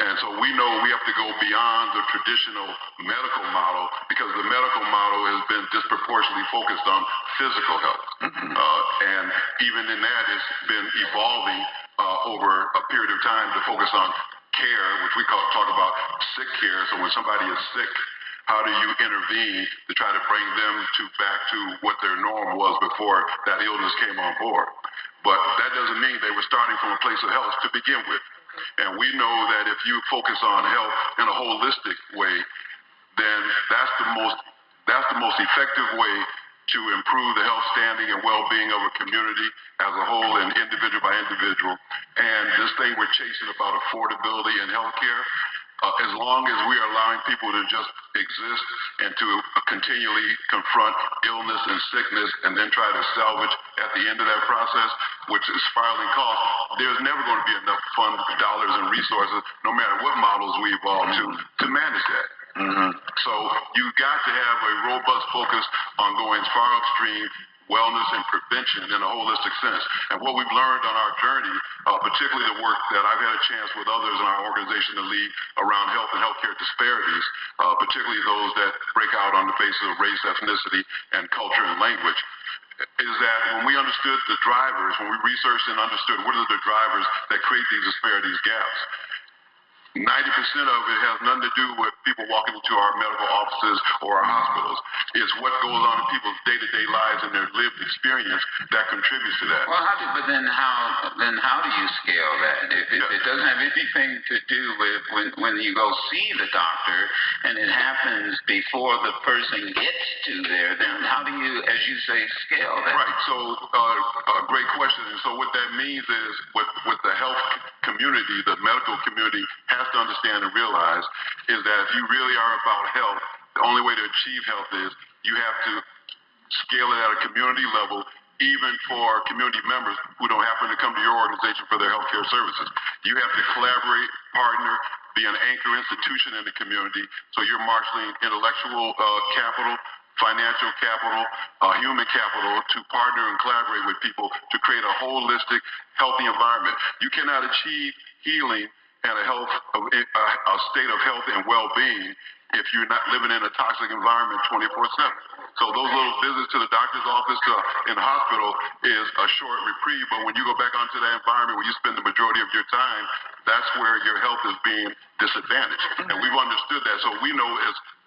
And so we know we have to go beyond the traditional medical model, because the medical model has been disproportionately focused on physical health. And even in that, it's been evolving over a period of time to focus on care, which we talk about sick care. So when somebody is sick, how do you intervene to try to bring them back to what their norm was before that illness came on board? But that doesn't mean they were starting from a place of health to begin with. And we know that if you focus on health in a holistic way, then that's the most effective way to improve the health standing and well-being of a community as a whole and individual by individual. And this thing we're chasing about affordability in healthcare, as long as we are allowing people to just exist and to continually confront illness and sickness and then try to salvage at the end of that process, which is spiraling costs, there's never going to be enough fund dollars and resources, no matter what models we evolve to manage that. Mm-hmm. So you got to have a robust focus on going far upstream wellness and prevention in a holistic sense. And what we've learned on our journey, particularly the work that I've had a chance with others in our organization to lead around health and healthcare disparities, particularly those that break out on the basis of race, ethnicity, and culture and language, is that when we understood the drivers, when we researched and understood what are the drivers that create these disparities gaps, 90% of it has nothing to do with people walking into our medical offices or our hospitals. It's what goes on in people's day-to-day lives and their lived experience that contributes to that. Well, how do you scale that? If it doesn't have anything to do with when you go see the doctor and it happens before the person gets to there, then how do you, as you say, scale that? Right. So, great question. And so what that means is with the health community, the medical community has to understand and realize is that if you really are about health, the only way to achieve health is you have to scale it at a community level, even for community members who don't happen to come to your organization for their healthcare services. You have to collaborate, partner, be an anchor institution in the community, so you're marshaling intellectual capital, financial capital, human capital to partner and collaborate with people to create a holistic, healthy environment. You cannot achieve healing and a state of health and well-being if you're not living in a toxic environment 24/7. So those little visits to the doctor's office in the hospital is a short reprieve, but when you go back onto that environment where you spend the majority of your time, that's where your health is being disadvantaged. And we've understood that. So we know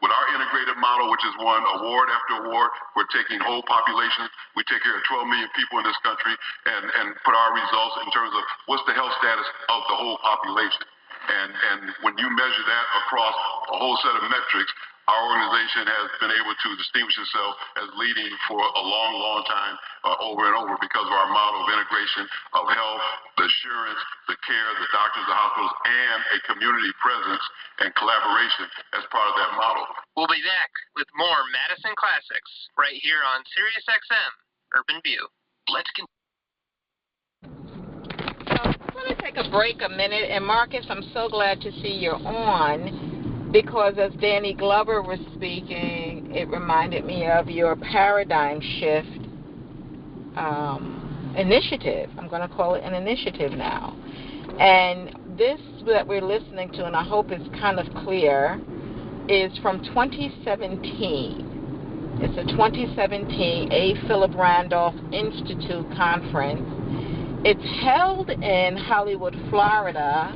with our integrated model, which is won award after award, we're taking whole populations. We take care of 12 million people in this country and put our results in terms of what's the health status of the whole population. And when you measure that across a whole set of metrics, our organization has been able to distinguish itself as leading for a long, long time over and over because of our model of integration of health, the assurance, the care, the doctors, the hospitals, and a community presence and collaboration as part of that model. We'll be back with more Madison Classics right here on SiriusXM Urban View. Let's continue. Let me take a break a minute. And Marcus, I'm so glad to see you're on because as Danny Glover was speaking, it reminded me of your paradigm shift initiative. I'm going to call it an initiative now. And this that we're listening to, and I hope it's kind of clear, is from 2017. It's a 2017 A.Philip Randolph Institute conference. It's held in Hollywood, Florida,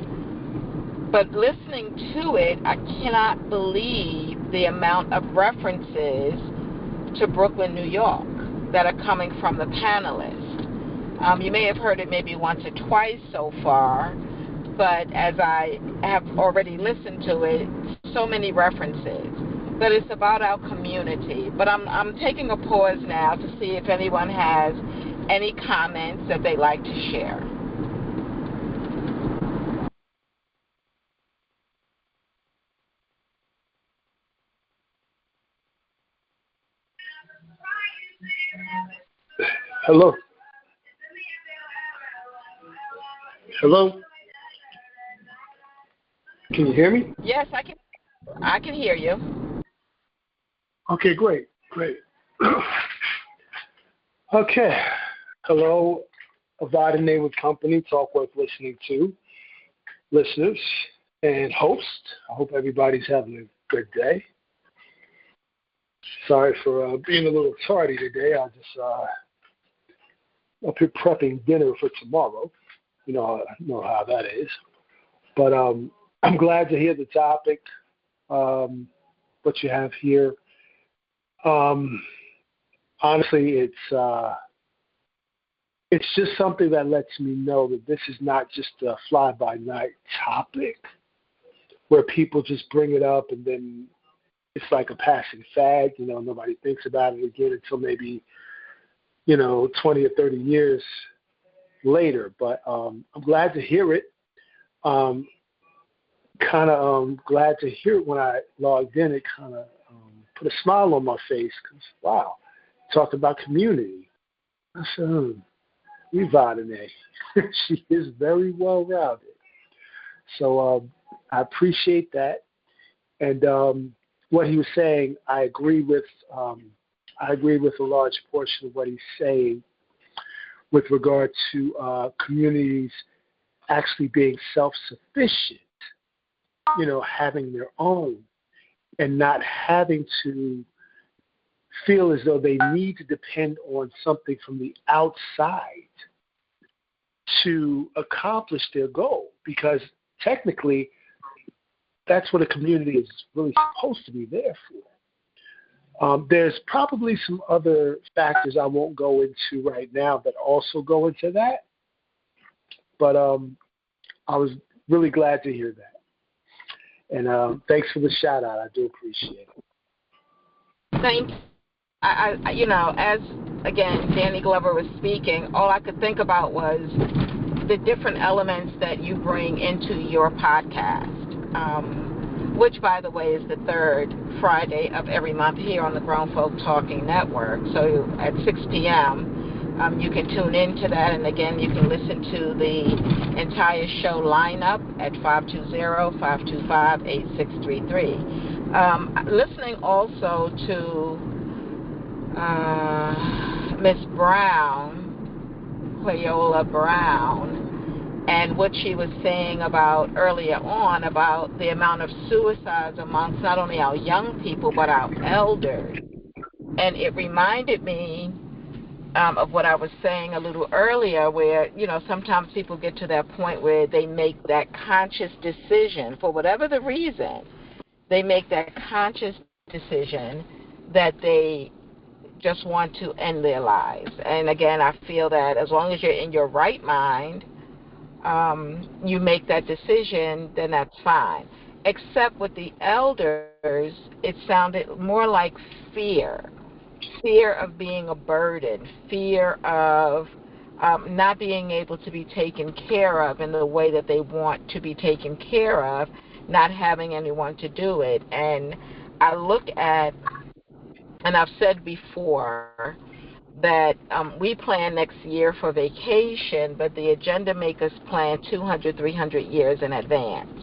but listening to it, I cannot believe the amount of references to Brooklyn, New York that are coming from the panelists. You may have heard it maybe once or twice so far, but as I have already listened to it, so many references. But it's about our community. But I'm taking a pause now to see if anyone has any comments that they'd like to share. Hello. Hello. Can you hear me? Yes, I can hear you. Okay, great. Okay. Hello, Evadyne with Company, Talk Worth Listening To, listeners and host. I hope everybody's having a good day. Sorry for being a little tardy today. I just up here prepping dinner for tomorrow. You know how that is. But I'm glad to hear the topic, what you have here. Honestly, it's just something that lets me know that this is not just a fly-by-night topic where people just bring it up and then it's like a passing fad. Nobody thinks about it again until maybe, 20 or 30 years later. But I'm glad to hear it. Glad to hear it when I logged in. It kind of put a smile on my face because, wow, talked about community. I said, Evadyne, she is very well-rounded. So I appreciate that. And what he was saying, I agree with a large portion of what he's saying with regard to communities actually being self-sufficient, having their own and not having to feel as though they need to depend on something from the outside to accomplish their goal, because technically that's what a community is really supposed to be there for. There's probably some other factors I won't go into right now that also go into that, but I was really glad to hear that. And thanks for the shout out. I do appreciate it. Thank you. As again, Danny Glover was speaking, all I could think about was the different elements that you bring into your podcast, which, by the way, is the third Friday of every month here on the Grown Folk Talking Network. So at 6 p.m., you can tune into that, and again, you can listen to the entire show lineup at 520-525-8633. Listening also to Miss Brown, Cleola Brown, and what she was saying about earlier on about the amount of suicides amongst not only our young people but our elders. And it reminded me of what I was saying a little earlier, where, sometimes people get to that point where they make that conscious decision for whatever the reason. They make that conscious decision that they just want to end their lives. And again, I feel that as long as you're in your right mind, you make that decision, then that's fine. Except with the elders, it sounded more like fear of being a burden, fear of not being able to be taken care of in the way that they want to be taken care of, not having anyone to do it. And I look at, and I've said before, that we plan next year for vacation, but the agenda makers plan 200, 300 years in advance.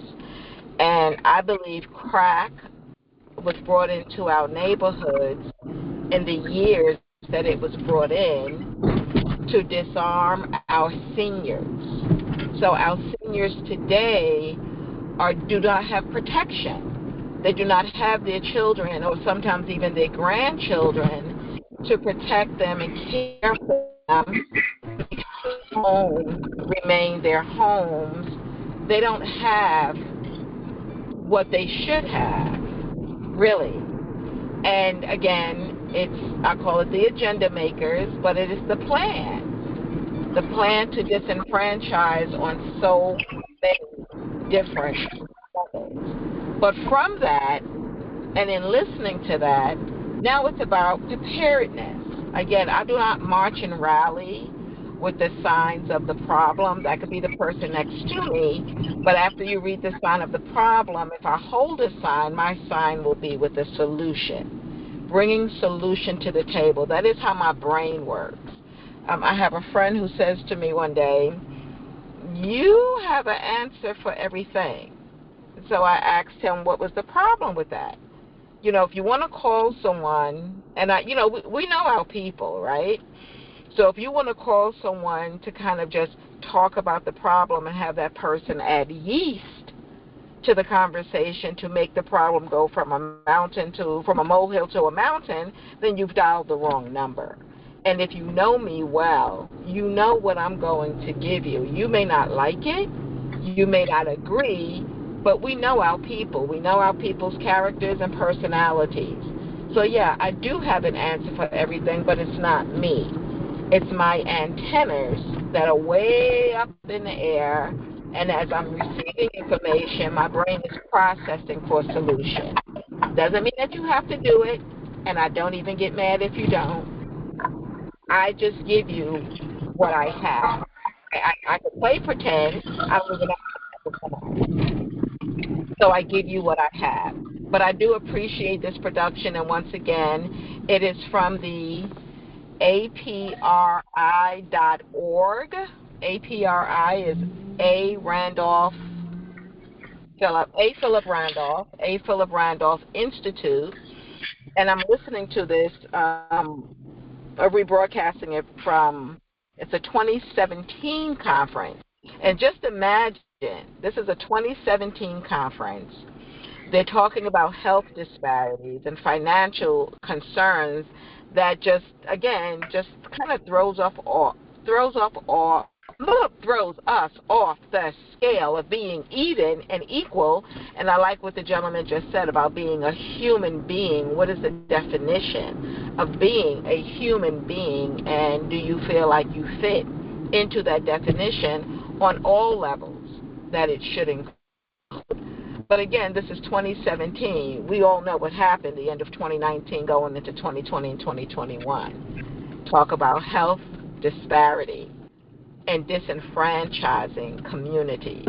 And I believe crack was brought into our neighborhoods in the years that it was brought in to disarm our seniors. So our seniors today do not have protection. They do not have their children, or sometimes even their grandchildren, to protect them and care for them. Homes remain their homes. They don't have what they should have, really. And again, I call it the agenda makers, but it is the plan to disenfranchise on so many different levels. But from that, and in listening to that, now it's about preparedness. Again, I do not march and rally with the signs of the problem. That could be the person next to me, but after you read the sign of the problem, if I hold a sign, my sign will be with a solution, bringing solution to the table. That is how my brain works. I have a friend who says to me one day, "You have an answer for everything." So I asked him what was the problem with that. If you want to call someone, and we know our people, right? So if you want to call someone to kind of just talk about the problem and have that person add yeast to the conversation to make the problem go from a molehill to a mountain, then you've dialed the wrong number. And if you know me well, you know what I'm going to give you. You may not like it, you may not agree, but we know our people. We know our people's characters and personalities. So yeah, I do have an answer for everything, but it's not me. It's my antennas that are way up in the air, and as I'm receiving information, my brain is processing for a solution. Doesn't mean that you have to do it, and I don't even get mad if you don't. I just give you what I have. I could play pretend. I don't even know. So I give you what I have. But I do appreciate this production, and once again, it is from the APRI.org. APRI is A. Randolph A.Philip Randolph Institute, and I'm listening to this, rebroadcasting it from, it's a 2017 conference. And just imagine, this is a 2017 conference. They're talking about health disparities and financial concerns that just, again, just kind of throws us off the scale of being even and equal. And I like what the gentleman just said about being a human being. What is the definition of being a human being? And do you feel like you fit into that definition on all levels that it should include? But again, this is 2017. We all know what happened the end of 2019 going into 2020 and 2021. Talk about health disparity and disenfranchising communities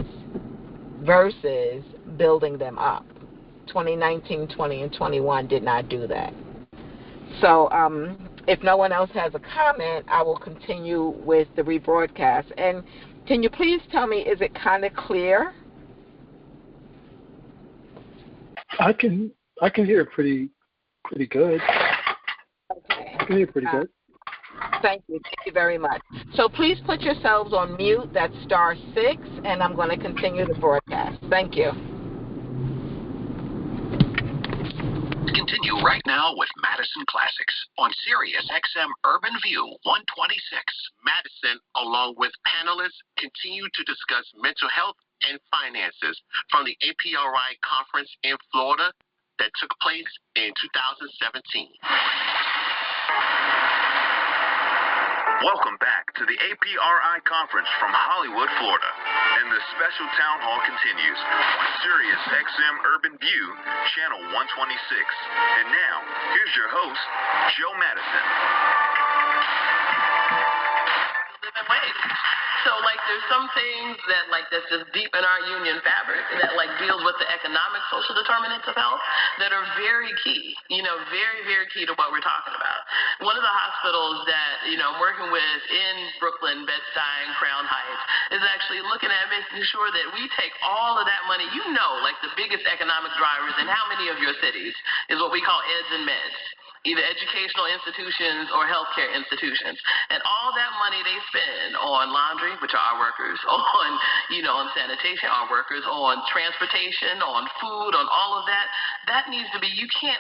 versus building them up. 2019, 20, and 21 did not do that. So if no one else has a comment, I will continue with the rebroadcast. And can you please tell me, is it kind of clear? I can hear it pretty good. Okay. I can hear it pretty good. Thank you very much. So please put yourselves on mute. That's *6, and I'm going to continue the broadcast. Thank you. Continue right now with Madison Classics on Sirius XM Urban View 126. Madison, along with panelists, continue to discuss mental health and finances from the APRI conference in Florida that took place in 2017. Welcome back to the APRI conference from Hollywood, Florida. And the special town hall continues on Sirius XM Urban View, channel 126. And now, here's your host, Joe Madison. Living wage. So, there's some things that, that's just deep in our union fabric that, deals with the economic social determinants of health that are very key, very, very key to what we're talking about. One of the hospitals that, I'm working with in Brooklyn, Bed-Stuy, and Crown Heights is actually looking at making sure that we take all of that money, the biggest economic drivers in how many of your cities is what we call eds and meds, either educational institutions or healthcare institutions. And all that money they spend on laundry, which are our workers, on sanitation, our workers, on transportation, on food, on all of that, that needs to be,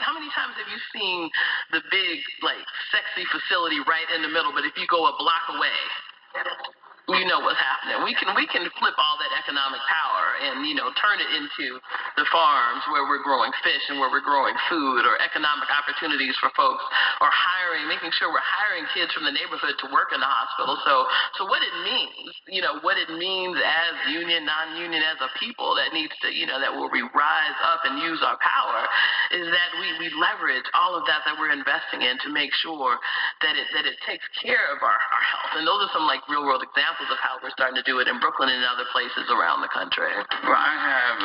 how many times have you seen the big, sexy facility right in the middle, but if you go a block away, you know what's happening. We can flip all that economic power and, turn it into the farms where we're growing fish and where we're growing food, or economic opportunities for folks, or making sure we're hiring kids from the neighborhood to work in the hospital. So what it means, what it means as union, non-union, as a people that needs to, that where we rise up and use our power, is that we leverage all of that we're investing in to make sure that it takes care of our health. And those are some real world examples of how we're starting to do it in Brooklyn and other places around the country. Well, I have,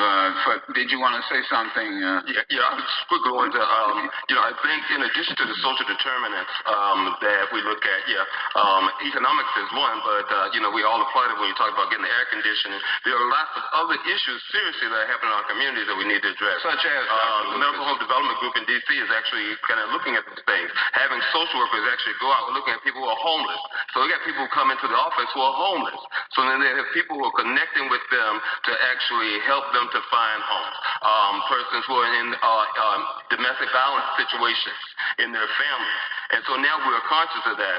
did you want to say something? Yeah, I was just quickly going to, I think in addition to the social determinants that we look at, economics is one, but, we all apply it when we talk about getting the air conditioning. There are lots of other issues, seriously, that happen in our community that we need to address. Such as? The Medical Home Development Group in D.C. is actually kind of looking at these things. Having social workers actually go out and looking at people who are homeless. So we got people who come into the office who are homeless. So then they have people who are connecting with them to actually help them to find homes. Persons who are in domestic violence situations in their families. And so now we're conscious of that.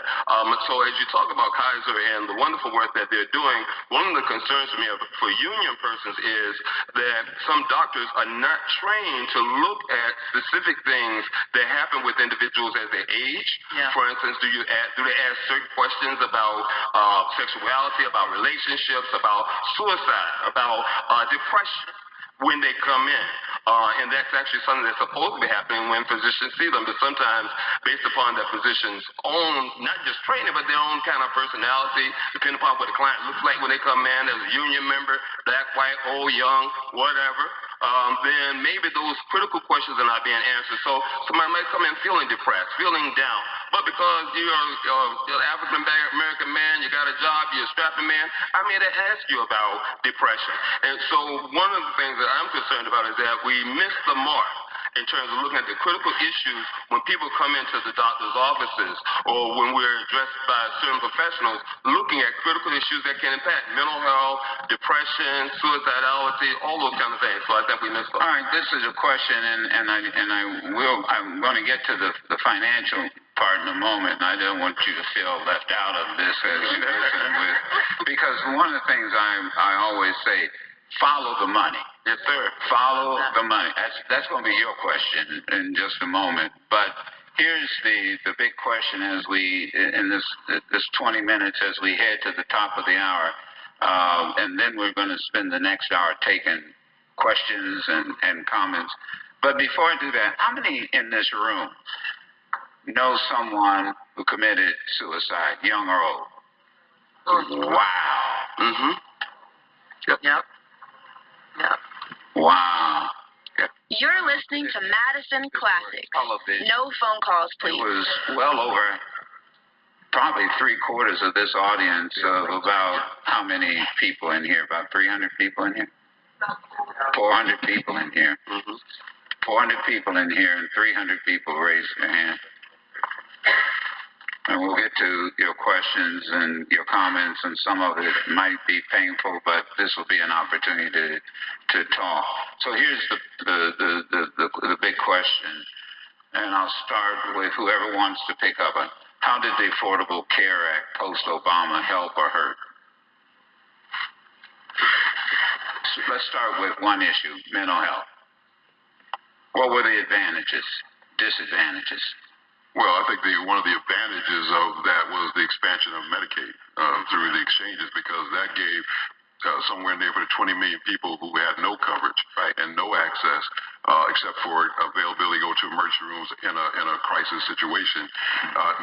So as you talk about Kaiser and the wonderful work that they're doing, one of the concerns for me for union persons is that some doctors are not trained to look at specific things that happen with individuals as they age. Yeah. For instance, do they ask certain questions about sexuality, about relationships, about suicide, about depression when they come in? And that's actually something that's supposed to be happening when physicians see them, but sometimes based upon that physician's own, not just training, but their own kind of personality, depending upon what the client looks like when they come in as a union member, black, white, old, young, whatever, then maybe those critical questions are not being answered. So somebody might come in feeling depressed, feeling down. But because you're an African American man, you got a job, you're a strapping man, I'm here to ask you about depression. And so one of the things that I'm concerned about is that we miss the mark in terms of looking at the critical issues when people come into the doctor's offices or when we're addressed by certain professionals, looking at critical issues that can impact mental health, depression, suicidality, all those kind of things. So I think we missed them. All right, this is a question, I'm going to get to the financial part in a moment, and I don't want you to feel left out of this as you listen with, because one of the things I always say, follow the money. Yes, sir. Follow the money. That's going to be your question in just a moment. But here's the big question as we, in this 20 minutes as we head to the top of the hour, and then we're going to spend the next hour taking questions and comments. But before I do that, how many in this room know someone who committed suicide, young or old? Mm-hmm. Wow. Mm-hmm. Yep. Wow. You're listening to Madison Classics. Television. No phone calls, please. It was well over probably 3/4 of this audience of about how many people in here? About 300 people in here? 400 people in here. Mm-hmm. 400 people in here and 300 people raised their hand. And we'll get to your questions and your comments, and some of it might be painful, but this will be an opportunity to talk. So here's the big question, and I'll start with whoever wants to pick up on. How did the Affordable Care Act post-Obama help or hurt? So let's start with one issue, mental health. What were the advantages, disadvantages? Well, I think one of the advantages of that was the expansion of Medicaid through the exchanges, because that gave somewhere in the neighborhood of 20 million people who had no coverage, right, and no access except for availability to go to emergency rooms in a crisis situation,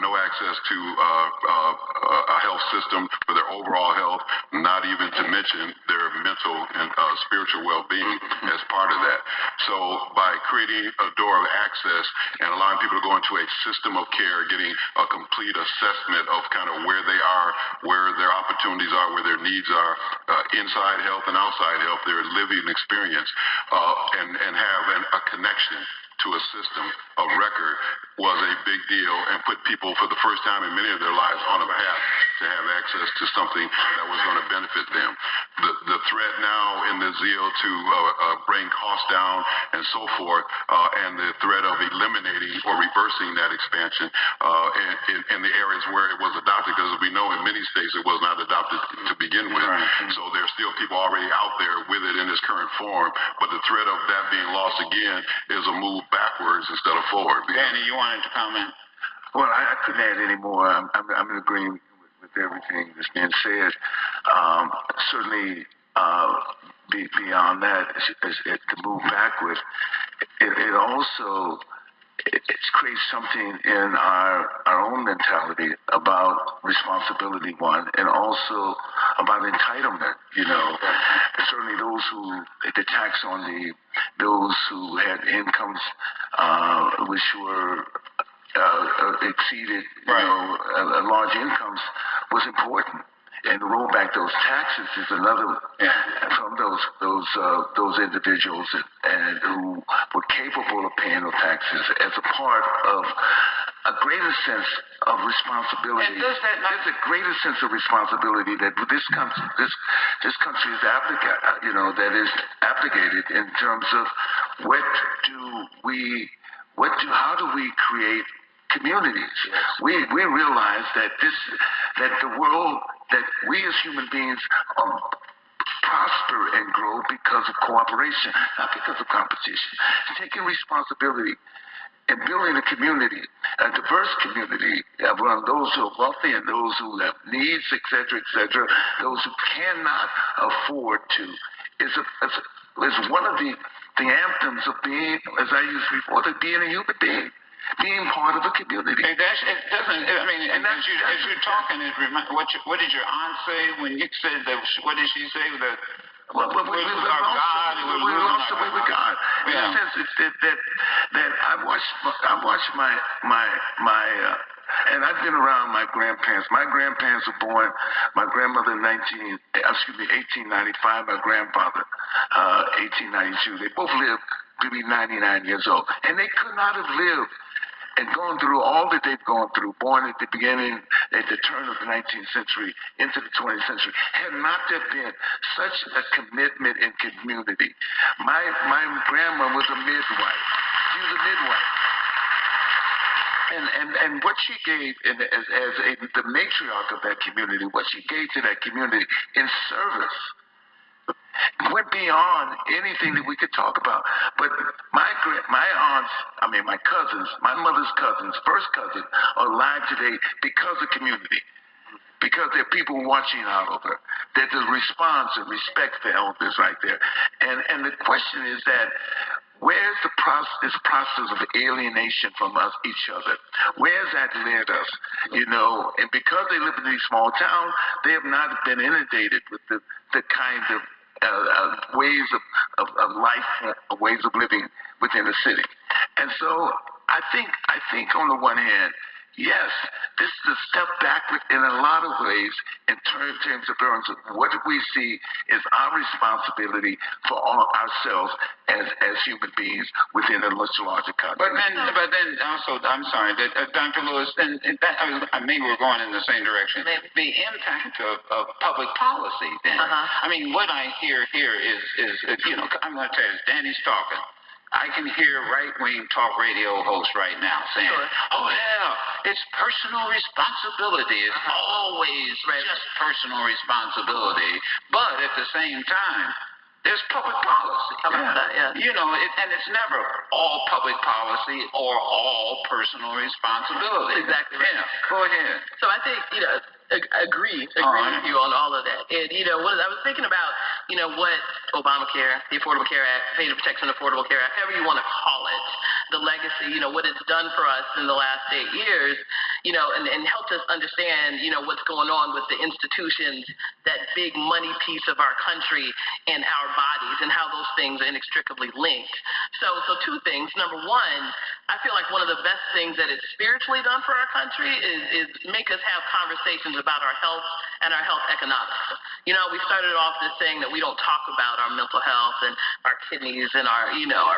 no access to a health system for their overall health, not even to mention their mental and spiritual well-being as part of that. So by creating a door of access and allowing people to go into a system of care, getting a complete assessment of kind of where they are, where their opportunities are, where their needs are, inside health and outside health, their living experience, and have a connection to a system of record was a big deal, and put people for the first time in many of their lives on a path to have access to something that was going to benefit them. The threat now in the zeal to bring costs down and so forth, and the threat of eliminating or reversing that expansion in the areas where it was adopted, because we know in many states it was not adopted to begin with. Right. So there's still people already out there with it in its current form, but the threat of that being lost again is a move backwards instead of forward. Danny, you wanted to comment? Well, I couldn't add any more. I'm in agreement with everything that's being said. Certainly, beyond that, to move backward, it also creates something in our own mentality about responsibility, one, and also about entitlement. You know, certainly the tax on those who had incomes which were exceeded, large incomes was important. And to roll back those taxes is another from those individuals and who were capable of paying those taxes as a part of a greater sense of responsibility. And does that not? There's a greater sense of responsibility that this country is that is obligated in terms of how do we create communities? Yes. We realize that the world, that we as human beings prosper and grow because of cooperation, not because of competition. Taking responsibility and building a community, a diverse community around those who are wealthy and those who have needs, et cetera, those who cannot afford to, is one of the anthems of being, as I used before, of being a human being. Being part of a community. As you're talking, what did your aunt say when you said that? What did she say? That Well, we lost the way with God. In a sense, it's that I watched my and I've been around my grandparents. My grandparents were born, my grandmother 1895, my grandfather 1892. They both lived to be 99 years old. And they could not have lived and gone through all that they've gone through, born at the beginning, at the turn of the 19th century into the 20th century, had not there been such a commitment in community. My grandma was a midwife. She was a midwife. And what she gave as the matriarch of that community, what she gave to that community in service went beyond anything that we could talk about. But my aunts, my cousins, my mother's cousins, first cousins, are alive today because of community. Because there are people watching out of her. There's a response and respect for elders right there. And the question is that, where's this process of alienation from us, each other? Where's that led us? And because they live in these small towns, they have not been inundated with the kind of ways of life, ways of living within the city. And so I think on the one hand, yes, this is a step backward in a lot of ways in terms of what we see is our responsibility for all ourselves as human beings within a much larger context. But then also, I'm sorry, Dr. Lewis, maybe we're going in the same direction. The impact of public policy then. What I hear here is I'm going to tell you, Danny's talking. I can hear right-wing talk radio hosts right now saying, oh, yeah, it's personal responsibility. It's always just personal responsibility. But at the same time, there's public policy. How about that, yeah. And it's never all public policy or all personal responsibility. Exactly right. Yeah, go ahead. So I think, agree with you on all of that. And, I was thinking about, what Obamacare, the Affordable Care Act, Payment Protection Affordable Care Act, however you want to call it, the legacy, what it's done for us in the last 8 years, and helped us understand, what's going on with the institutions, that big money piece of our country and our bodies, and how those things are inextricably linked. So two things. Number one, I feel like one of the best things that it's spiritually done for our country is make us have conversations about our health and our health economics. We started off this saying that we don't talk about our mental health and our kidneys and our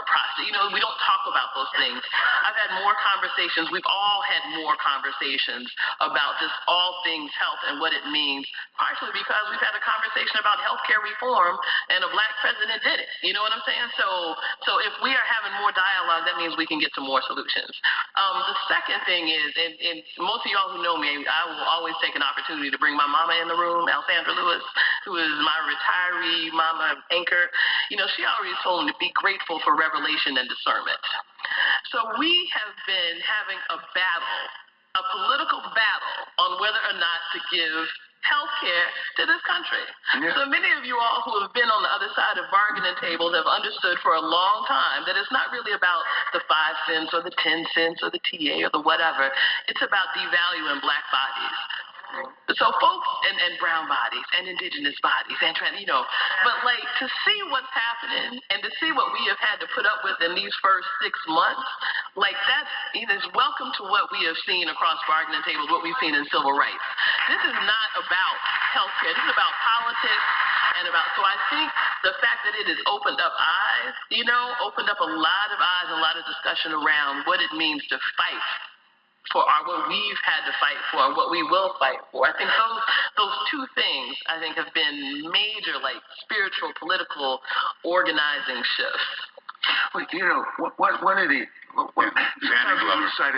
prostate. We don't talk about those things. I've had more conversations. We've all had more conversations about just all things health and what it means, partially because we've had a conversation about healthcare reform and a black president did it. You know what I'm saying? So if we are having more dialogue, that means we can get to more solutions. The second thing is, and most of y'all who know me, I will always take an opportunity to bring my mama in the room, Alessandra Lewis, who is my retiree mama anchor. She always told me to be grateful for revelation and discernment. So we have been having a political battle on whether or not to give healthcare to this country. Yeah. So many of you all who have been on the other side of bargaining tables have understood for a long time that it's not really about the 5 cents or the 10 cents or the TA or the whatever. It's about devaluing black bodies. So folks, and brown bodies, and indigenous bodies, and but to see what's happening, and to see what we have had to put up with in these first 6 months, that's, is welcome to what we have seen across bargaining tables, what we've seen in civil rights. This is not about healthcare. This is about politics, so I think the fact that it has opened up eyes, opened up a lot of eyes, a lot of discussion around what it means to fight for what we've had to fight for and what we will fight for. I think those two things, I think, have been major, spiritual, political, organizing shifts. Well, one of the lose sight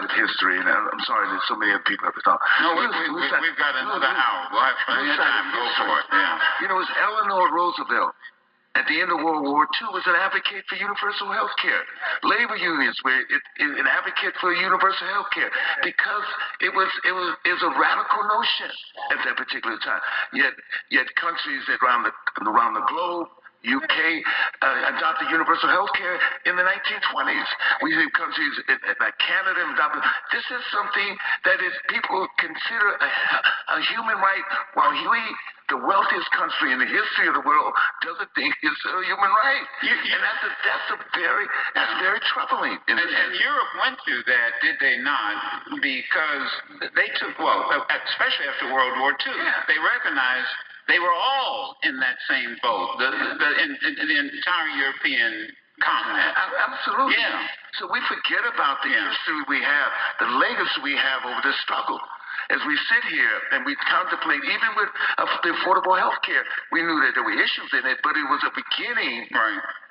of history, and I'm sorry that so many other people have to talk. No, we've got another hour. We'll have plenty of time. Go for it. Yeah. It was Eleanor Roosevelt. At the end of World War II, was an advocate for universal health care. Labor unions were an advocate for universal health care because it was a radical notion at that particular time. Yet countries around the globe, UK, adopted universal health care in the 1920s. We see countries like Canada adopted. This is something that is people consider a human right, while we the wealthiest country in the history of the world doesn't think it's a human right. And that's very troubling. And Europe went through that, did they not? Because they took, especially after World War II, they recognized they were all in that same boat, the entire European continent. Absolutely. Yeah. So we forget about the history we have, the legacy we have over this struggle. As we sit here and we contemplate, even with the affordable health care, we knew that there were issues in it, but it was a beginning,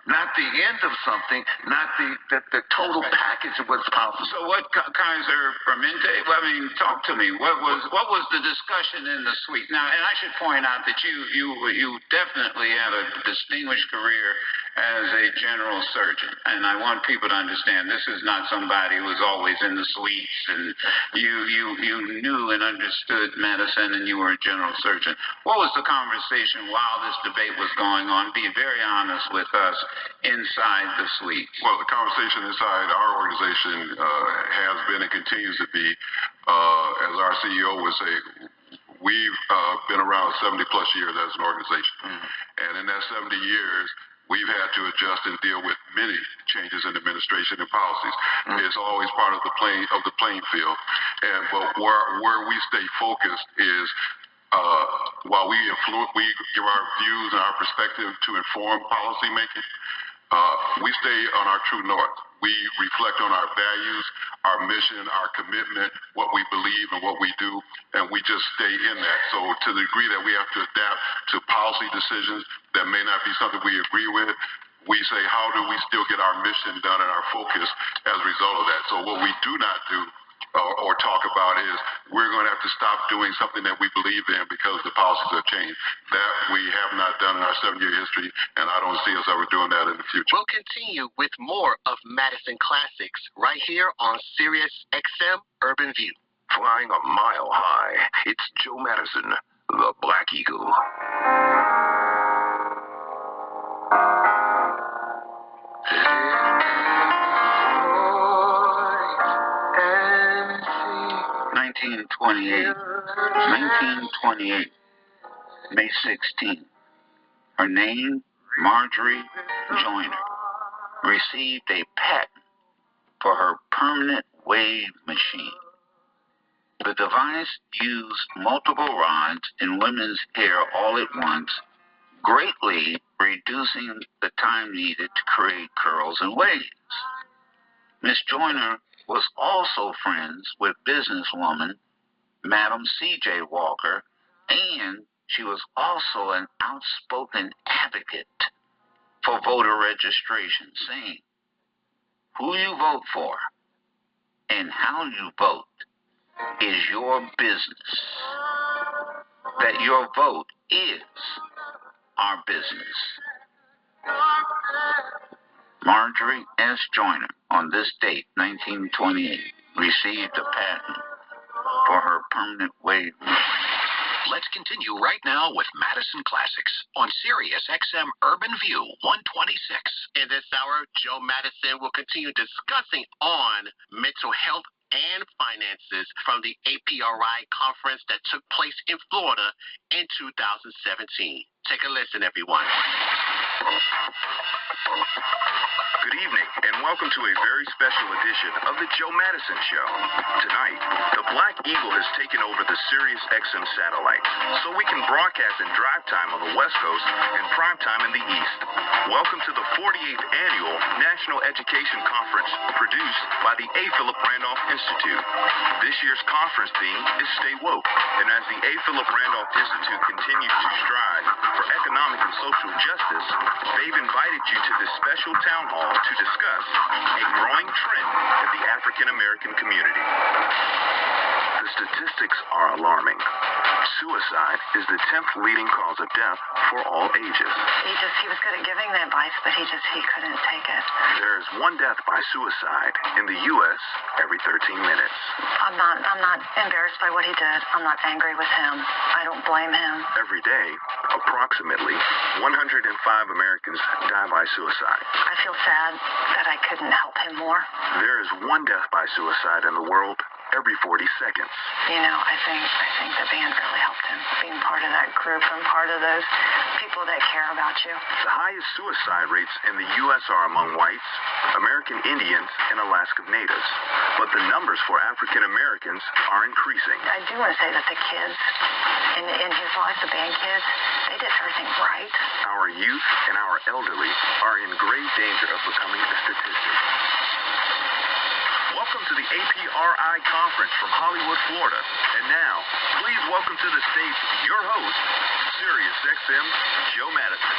not the end of something, not the total package of what's possible. So what, Kaiser Permanente? Well, I mean, talk to me. What was the discussion in the suite? Now, and I should point out that you definitely had a distinguished career as a general surgeon, and I want people to understand this is not somebody who was always in the suites, and you knew and understood medicine, and you were a general surgeon. What was the conversation while this debate was going on? Be very honest with us inside the suites. Well, the conversation inside our organization has been and continues to be, as our CEO would say, we've been around 70 plus years as an organization. And in that 70 years, we've had to adjust and deal with many changes in administration and policies. It's always part of the playing field. But where we stay focused is while we give our views and our perspective to inform policy making, we stay on our true north. We reflect on our values, our mission, our commitment, what we believe and what we do, and we just stay in that. So to the degree that we have to adapt to policy decisions that may not be something we agree with, we say, how do we still get our mission done and our focus as a result of that? So what we do not do or talk about is we're going to have to stop doing something that we believe in because the policies have changed. That we have not done in our 7-year history, and I don't see us ever doing that in the future. We'll continue with more of Madison Classics right here on Sirius XM Urban View. Flying a mile high, it's Joe Madison, the Black Eagle. May 16th. Her name, Marjorie Joyner, received a patent for her permanent wave machine. The device used multiple rods in women's hair all at once, greatly reducing the time needed to create curls and waves. Miss Joyner was also friends with businesswoman Madam C.J. Walker, and she was also an outspoken advocate for voter registration, saying, who you vote for and how you vote is your business. That your vote is our business. Marjorie S. Joyner, on this date, 1928, received a patent for her permanent wave. Let's continue right now with Madison Classics on Sirius XM Urban View 126. In this hour, Joe Madison will continue discussing on mental health and finances from the APRI conference that took place in Florida in 2017. Take a listen, everyone. Good evening, and welcome to a very special edition of the Joe Madison Show. Tonight, the Black Eagle has taken over the Sirius XM satellite, so we can broadcast in drive time on the West Coast and prime time in the East. Welcome to the 48th Annual National Education Conference, produced by the A.Philip Randolph Institute. This year's conference theme is Stay Woke, and as the A.Philip Randolph Institute continues to strive for economic and social justice, they've invited you to this special town hall to discuss a growing trend in the African American community. The statistics are alarming. Suicide is the 10th leading cause of death for all ages. He was good at giving the advice, but he couldn't take it. There's one death by suicide in the U.S. every 13 minutes. I'm not embarrassed by what he did. I'm not angry with him. I don't blame him. Every day, approximately 105 Americans die by suicide. I feel sad that I couldn't help him more. There is one death by suicide in the world every 40 seconds. I think the band really helped him, being part of that group and part of those people that care about you. The highest suicide rates in the U.S. are among whites, American Indians, and Alaska Natives. But the numbers for African Americans are increasing. I do want to say that the kids in his life, the band kids, they did everything right. Our youth and our elderly are in great danger of becoming a statistic. Welcome to the APRI conference from Hollywood, Florida. And now, please welcome to the stage your host, SiriusXM Joe Madison.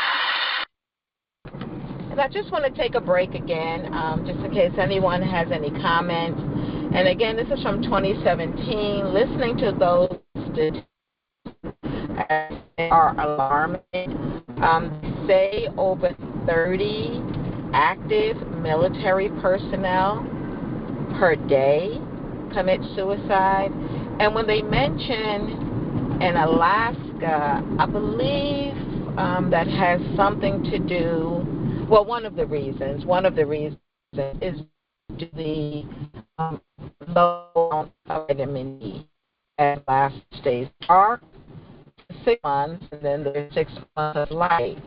And I just want to take a break again, just in case anyone has any comments. And again, this is from 2017. Listening to those statistics are alarming. Say over 30 active military personnel per day commit suicide. And when they mention in Alaska, I believe that has something to do, well, one of the reasons is the low vitamin D as last stays dark, 6 months, and then there's 6 months of light.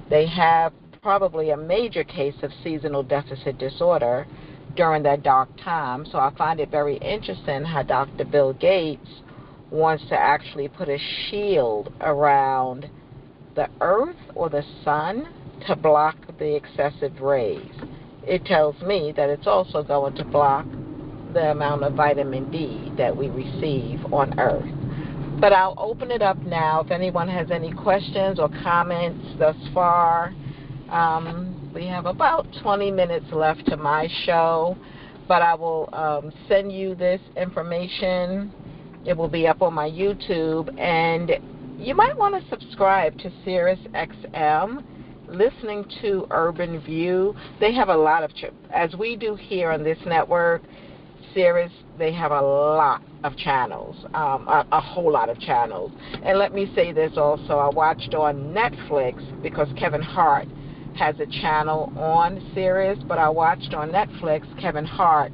They have probably a major case of seasonal deficit disorder during that dark time. So I find it very interesting how Dr. Bill Gates wants to actually put a shield around the earth or the sun to block the excessive rays. It tells me that it's also going to block the amount of vitamin D that we receive on earth. But I'll open it up now if anyone has any questions or comments thus far. We have about 20 minutes left to my show, but I will send you this information. It will be up on my YouTube, and you might want to subscribe to SiriusXM, listening to Urban View. They have a lot of, as we do here on this network, Sirius, they have a lot of channels, a whole lot of channels. And let me say this also, I watched on Netflix, because Kevin Hart has a channel on Sirius, but I watched on Netflix Kevin Hart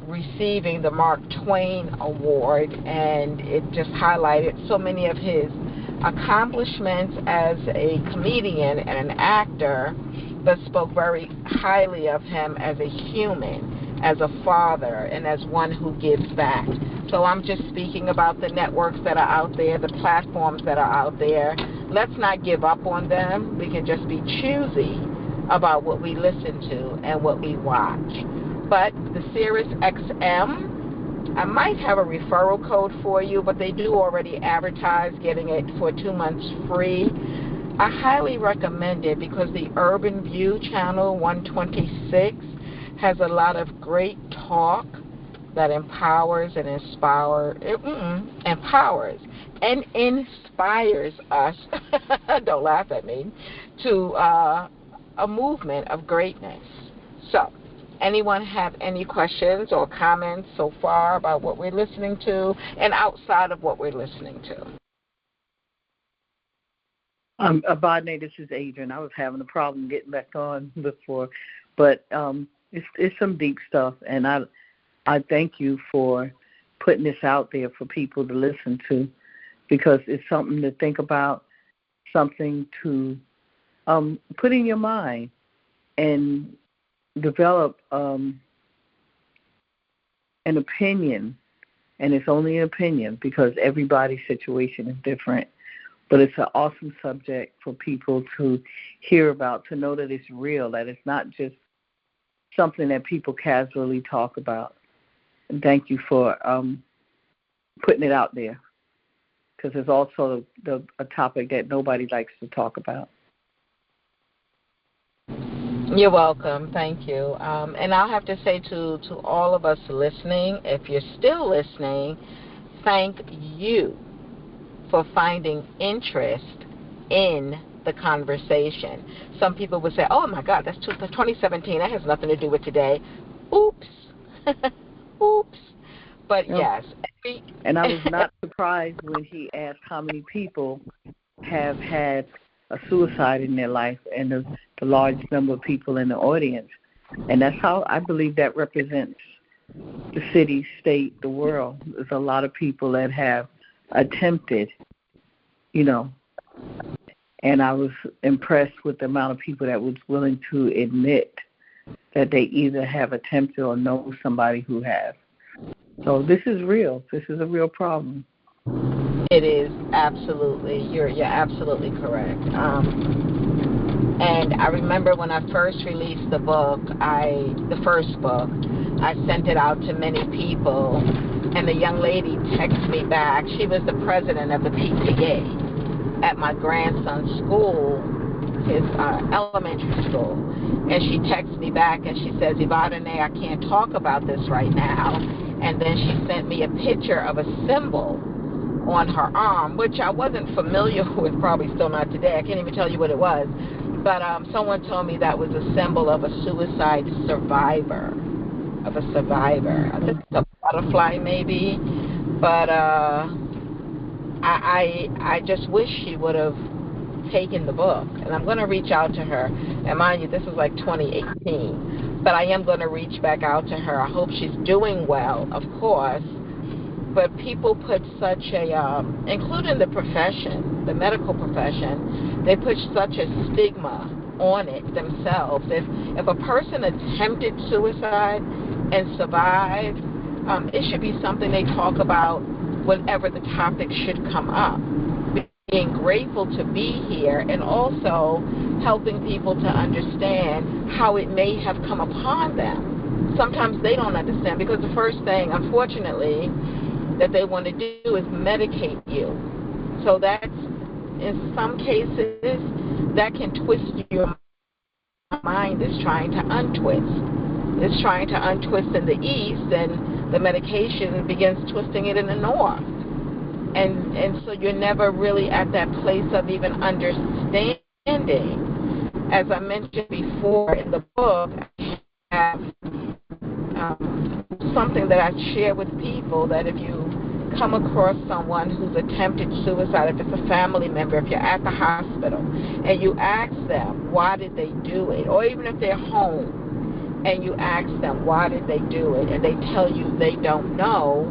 receiving the Mark Twain Award, and it just highlighted so many of his accomplishments as a comedian and an actor, but spoke very highly of him as a human, as a father, and as one who gives back. So I'm just speaking about the networks that are out there, the platforms that are out there. Let's not give up on them. We can just be choosy about what we listen to and what we watch. But the SiriusXM, I might have a referral code for you, but they do already advertise getting it for 2 months free. I highly recommend it because the Urban View channel 126 has a lot of great talk that empowers and inspires us, don't laugh at me, to a movement of greatness. So, anyone have any questions or comments so far about what we're listening to and outside of what we're listening to? Evadyne, this is Adrian. I was having a problem getting back on before, but it's some deep stuff, and I thank you for putting this out there for people to listen to, because it's something to think about, something to put in your mind and develop an opinion. And it's only an opinion because everybody's situation is different. But it's an awesome subject for people to hear about, to know that it's real, that it's not just something that people casually talk about. And thank you for putting it out there, because it's also a topic that nobody likes to talk about. You're welcome. Thank you. And I'll have to say to all of us listening, if you're still listening, thank you for finding interest in the conversation. Some people would say, oh, my God, that's 2017. That has nothing to do with today. Oops. Oops. But yes. And I was not surprised when he asked how many people have had a suicide in their life, and the large number of people in the audience. And that's how I believe that represents the city, state, the world. There's a lot of people that have attempted, and I was impressed with the amount of people that was willing to admit that they either have attempted or know somebody who has. So this is real. This is a real problem. It is, absolutely. You're absolutely correct. And I remember when I first released the book, the first book, I sent it out to many people, and the young lady texted me back. She was the president of the PTA at my grandson's school, his elementary school. And she texted me back and she says, Evadyne, I can't talk about this right now. And then she sent me a picture of a symbol on her arm, which I wasn't familiar with, probably still not today. I can't even tell you what it was. But someone told me that was a symbol of a suicide survivor, I think it's a butterfly maybe. But I just wish she would have taken the book. And I'm going to reach out to her. And mind you, this was like 2018. But I am going to reach back out to her. I hope she's doing well, of course. But people put such a, including the profession, the medical profession, they put such a stigma on it themselves. If a person attempted suicide and survived, it should be something they talk about whenever the topic should come up. Being grateful to be here and also helping people to understand how it may have come upon them. Sometimes they don't understand because the first thing, unfortunately, that they want to do is medicate you. So that's, in some cases, that can twist your mind. Is trying to untwist. It's trying to untwist in the east, and the medication begins twisting it in the north. And so you're never really at that place of even understanding. As I mentioned before in the book, I have something that I share with people, that if you come across someone who's attempted suicide, if it's a family member, if you're at the hospital, and you ask them, why did they do it? Or even if they're home, and you ask them, why did they do it? And they tell you they don't know,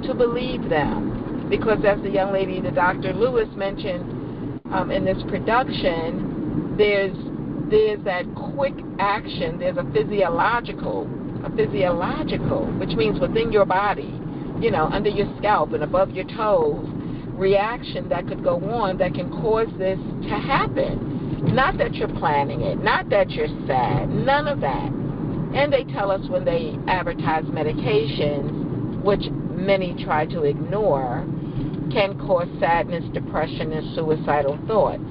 to believe them. Because as the young lady, the Dr. Lewis mentioned in this production, there's that quick action, there's a physiological, which means within your body, under your scalp and above your toes, reaction that could go on that can cause this to happen. Not that you're planning it, not that you're sad, none of that. And they tell us when they advertise medications, which many try to ignore, can cause sadness, depression, and suicidal thoughts.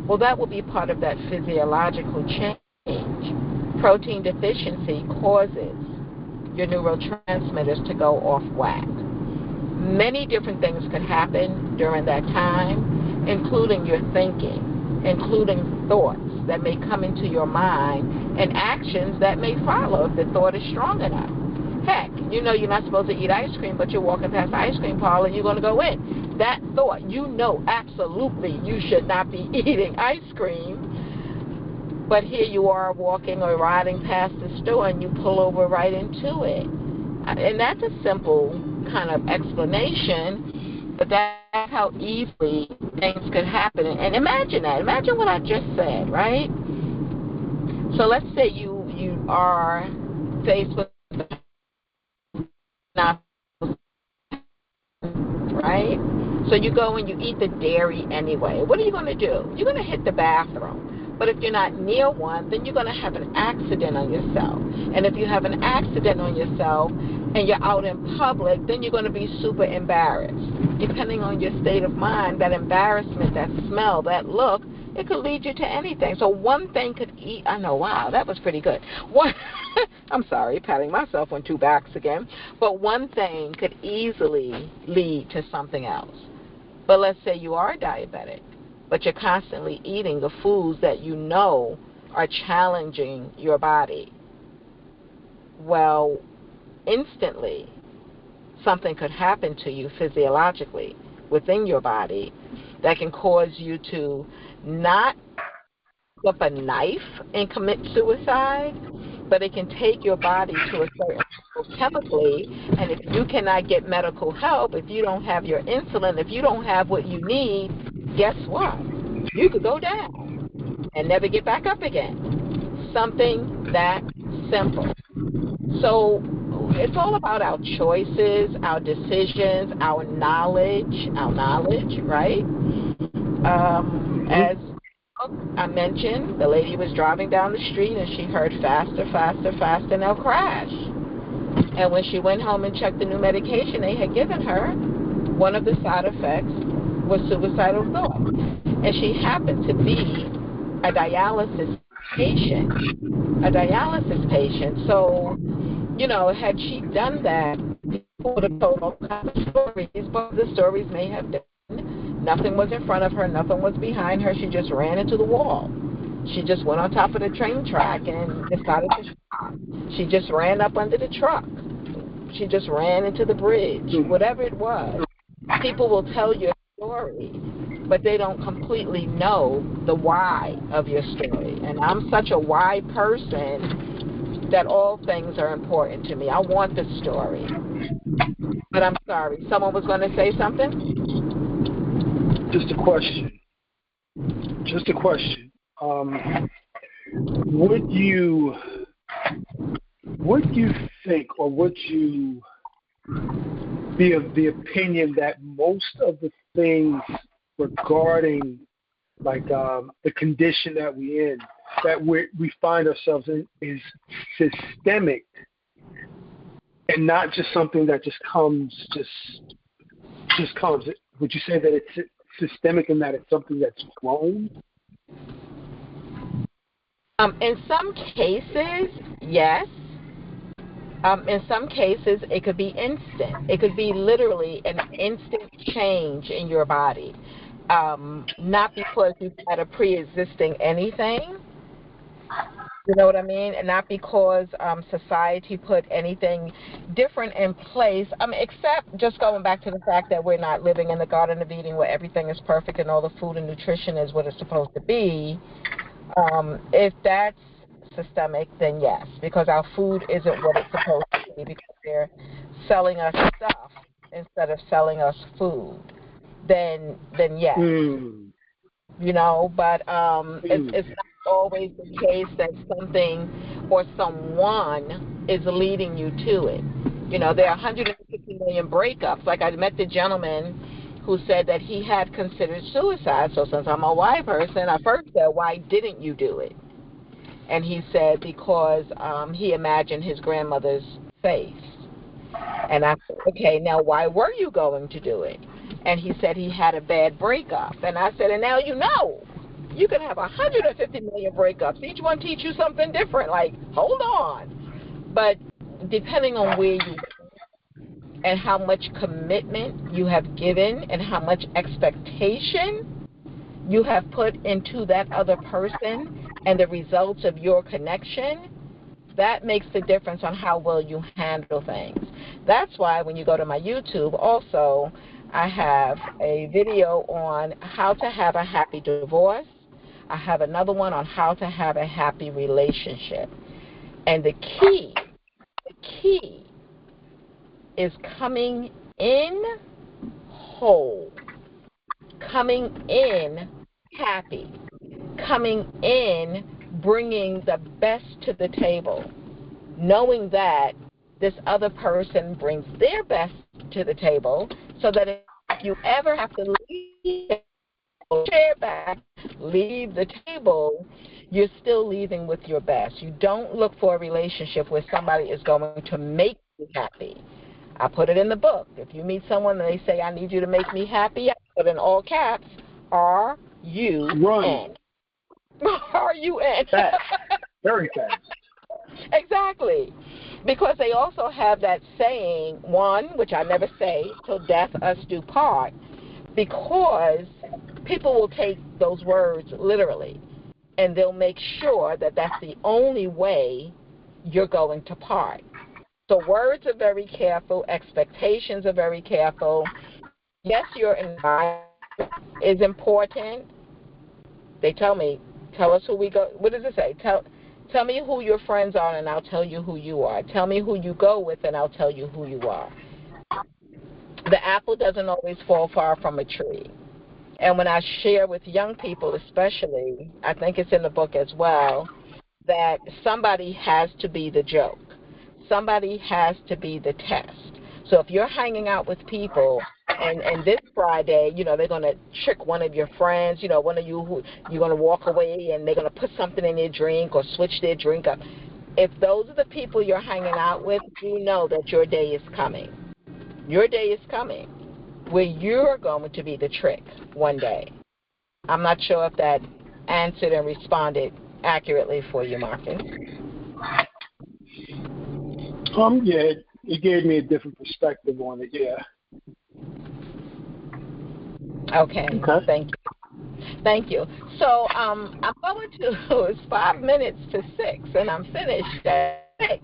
Well, that will be part of that physiological change. Protein deficiency causes your neurotransmitters to go off whack. Many different things could happen during that time, including your thinking, including thoughts that may come into your mind, and actions that may follow if the thought is strong enough. Heck, you're not supposed to eat ice cream, but you're walking past the ice cream parlor and you're going to go in. That thought, absolutely you should not be eating ice cream, but here you are walking or riding past the store and you pull over right into it. And that's a simple kind of explanation, but that's how easily things could happen. And imagine that. Imagine what I just said, right? So let's say you are faced with right? So you go and you eat the dairy anyway. What are you going to do? You're going to hit the bathroom. But if you're not near one, then you're going to have an accident on yourself. And if you have an accident on yourself and you're out in public, then you're going to be super embarrassed. Depending on your state of mind, that embarrassment, that smell, that look, it could lead you to anything. So one thing could wow, that was pretty good. I'm sorry, patting myself on two backs again. But one thing could easily lead to something else. But let's say you are diabetic, but you're constantly eating the foods that you know are challenging your body. Well, instantly, something could happen to you physiologically within your body that can cause you to not pick up a knife and commit suicide, but it can take your body to a certain level chemically, and if you cannot get medical help, if you don't have your insulin, if you don't have what you need, guess what? You could go down and never get back up again. Something that simple. So it's all about our choices, our decisions, our knowledge, right? As I mentioned, the lady was driving down the street and she heard faster, and they'll crash. And when she went home and checked the new medication they had given her, one of the side effects was suicidal thoughts. And she happened to be a dialysis patient. So, had she done that, people would have told all kinds of stories, but the stories may have been nothing was in front of her, nothing was behind her, she just ran into the wall. She just went on top of the train track and decided to stop. She just ran up under the truck. She just ran into the bridge. Whatever it was, people will tell your story, but they don't completely know the why of your story. And I'm such a why person that all things are important to me. I want the story. But I'm sorry, someone was going to say something? Just a question. Would you think, or would you be of the opinion that most of the things regarding the condition that we find ourselves in is systemic and not just something that just comes? Would you say that it's systemic and that it's something that's grown? In some cases, yes. In some cases, it could be instant. It could be literally an instant change in your body. Not because you've had a pre-existing anything, you know what I mean? And not because society put anything different in place, except just going back to the fact that we're not living in the Garden of Eden where everything is perfect and all the food and nutrition is what it's supposed to be. If that's systemic, then yes, because our food isn't what it's supposed to be, because they're selling us stuff instead of selling us food, then yes. But it's not always the case that something or someone is leading you to it. There are 150 million breakups. Like, I met the gentleman who said that he had considered suicide. So since I'm a why person, I first said, why didn't you do it? And he said because he imagined his grandmother's face. And I said, okay, now why were you going to do it? And he said he had a bad breakup. And I said, and now you know. You can have 150 million breakups. Each one teach you something different. Like, hold on. But depending on where you are and how much commitment you have given and how much expectation you have put into that other person and the results of your connection, that makes the difference on how well you handle things. That's why when you go to my YouTube, also, I have a video on how to have a happy divorce. I have another one on how to have a happy relationship. And the key is coming in whole, coming in happy, coming in bringing the best to the table, knowing that this other person brings their best to the table, so that if you ever have to leave the table, you're still leaving with your best. You don't look for a relationship where somebody is going to make you happy. I put it in the book. If you meet someone and they say, I need you to make me happy, I put in all caps, R-U-N. R-U-N. Fast. Very fast. Exactly. Because they also have that saying, one, which I never say, till death us do part, because people will take those words literally, and they'll make sure that that's the only way you're going to part. So words are very careful. Expectations are very careful. Yes, your environment is important. They tell me, tell us who we go. What does it say? Tell me who your friends are, and I'll tell you who you are. Tell me who you go with, and I'll tell you who you are. The apple doesn't always fall far from a tree. And when I share with young people especially, I think it's in the book as well, that somebody has to be the joke. Somebody has to be the test. So if you're hanging out with people and this Friday, they're going to trick one of your friends, one of you who you're going to walk away and they're going to put something in their drink or switch their drink up. If those are the people you're hanging out with, you know that your day is coming. Your day is coming where you're going to be the trick one day. I'm not sure if that answered and responded accurately for you, Marcus. Yeah, it gave me a different perspective on it, yeah. Okay. Thank you. So I'm going to, it's 5 minutes to 6, and I'm finished at 6.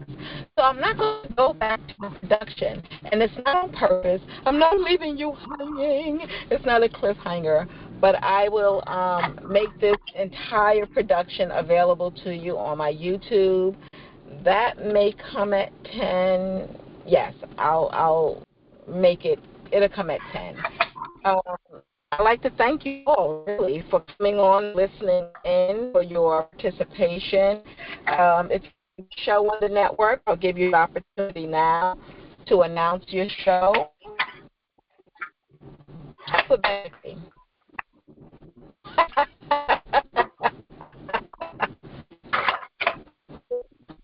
So I'm not going to go back to production, and it's not on purpose. I'm not leaving you hanging. It's not a cliffhanger, but I will make this entire production available to you on my YouTube. That may come at 10. Yes, I'll make it. It'll come at 10. I'd like to thank you all, really, for coming on, listening in, for your participation. If you show on the network, I'll give you the opportunity now to announce your show alphabetically.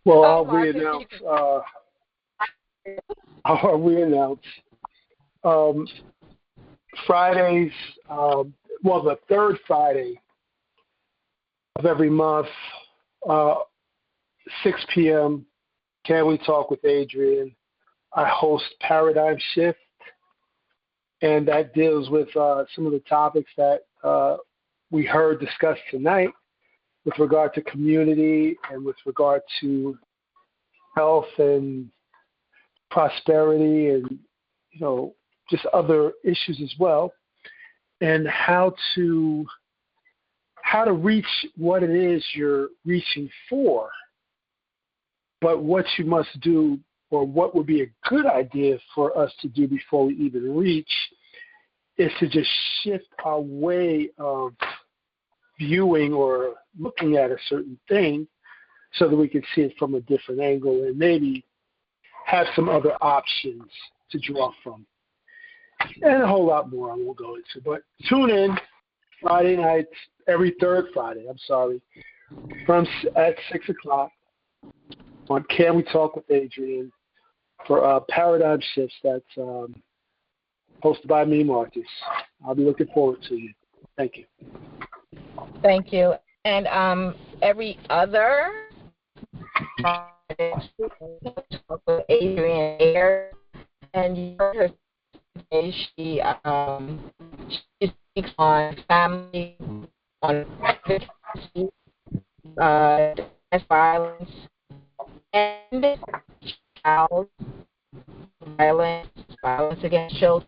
Well, I'll re-announce Fridays, the third Friday of every month, 6 p.m., Can We Talk with Adrian? I host Paradigm Shift, and that deals with some of the topics that we heard discussed tonight with regard to community and with regard to health and prosperity and, just other issues as well, and how to reach what it is you're reaching for, but what you must do or what would be a good idea for us to do before we even reach is to just shift our way of viewing or looking at a certain thing so that we can see it from a different angle and maybe have some other options to draw from. And a whole lot more I won't go into. But tune in Friday nights, every third Friday, at 6 o'clock on Can We Talk with Adrian for Paradigm Shifts. That's hosted by me, Marcus. I'll be looking forward to you. Thank you. Thank you. And every other Friday, talk with Adrian Ayers, and you heard her today. She speaks on family, on advocacy, domestic violence, and child violence, violence against children.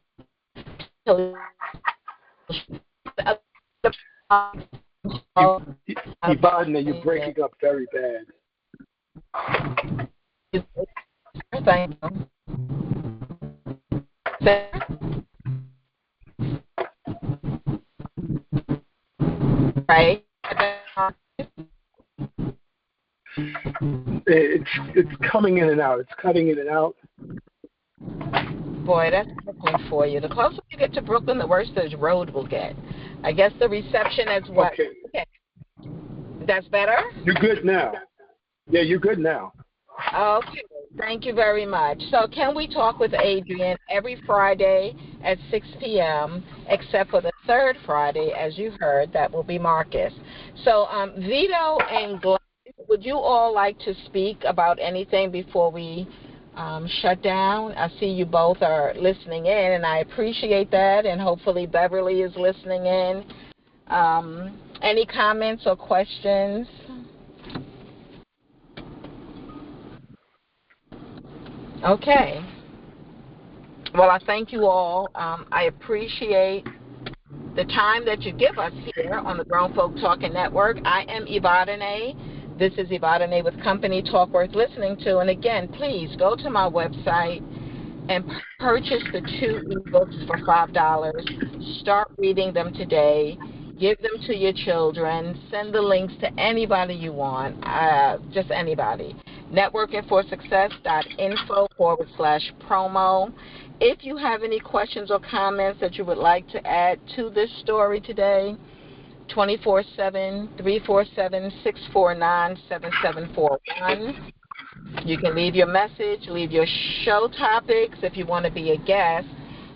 Evadyne, you're breaking up very bad. Thank you. Right? It's coming in and out. It's cutting in and out. Boy, that's Brooklyn for you. The closer you get to Brooklyn, the worse the road will get. I guess the reception as well. Okay. That's better? You're good now. Yeah, you're good now. Okay. Thank you very much. So Can We Talk with Adrian every Friday at 6 p.m., except for the third Friday, as you heard, that will be Marcus. So Vito and Glenn, would you all like to speak about anything before we shut down? I see you both are listening in, and I appreciate that, and hopefully Beverly is listening in. Any comments or questions? Okay. Well, I thank you all. I appreciate the time that you give us here on the Grown Folk Talking Network. I am Evadyne. This is Evadyne with Company Talk Worth Listening To. And again, please go to my website and purchase the 2 ebooks for $5. Start reading them today. Give them to your children. Send the links to anybody you want, just anybody. networkingforsuccess.info/promo. If you have any questions or comments that you would like to add to this story today, 24/7, 347 649 7741. You can leave your message, leave your show topics if you want to be a guest.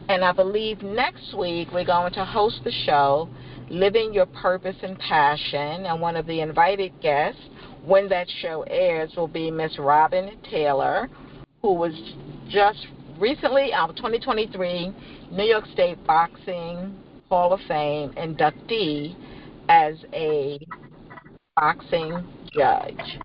And I believe next week we're going to host the show, Living Your Purpose and Passion. And one of the invited guests, when that show airs, will be Miss Robin Taylor, who was just recently, 2023, New York State Boxing Hall of Fame inductee as a boxing judge.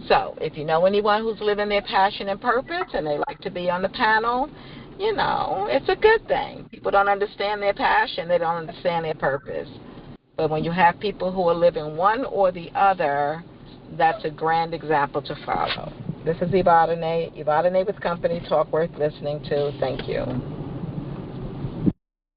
So if you know anyone who's living their passion and purpose and they like to be on the panel, it's a good thing. People don't understand their passion. They don't understand their purpose. But when you have people who are living one or the other, that's a grand example to follow. This is Evadyne with Company Talk Worth Listening To. Thank you.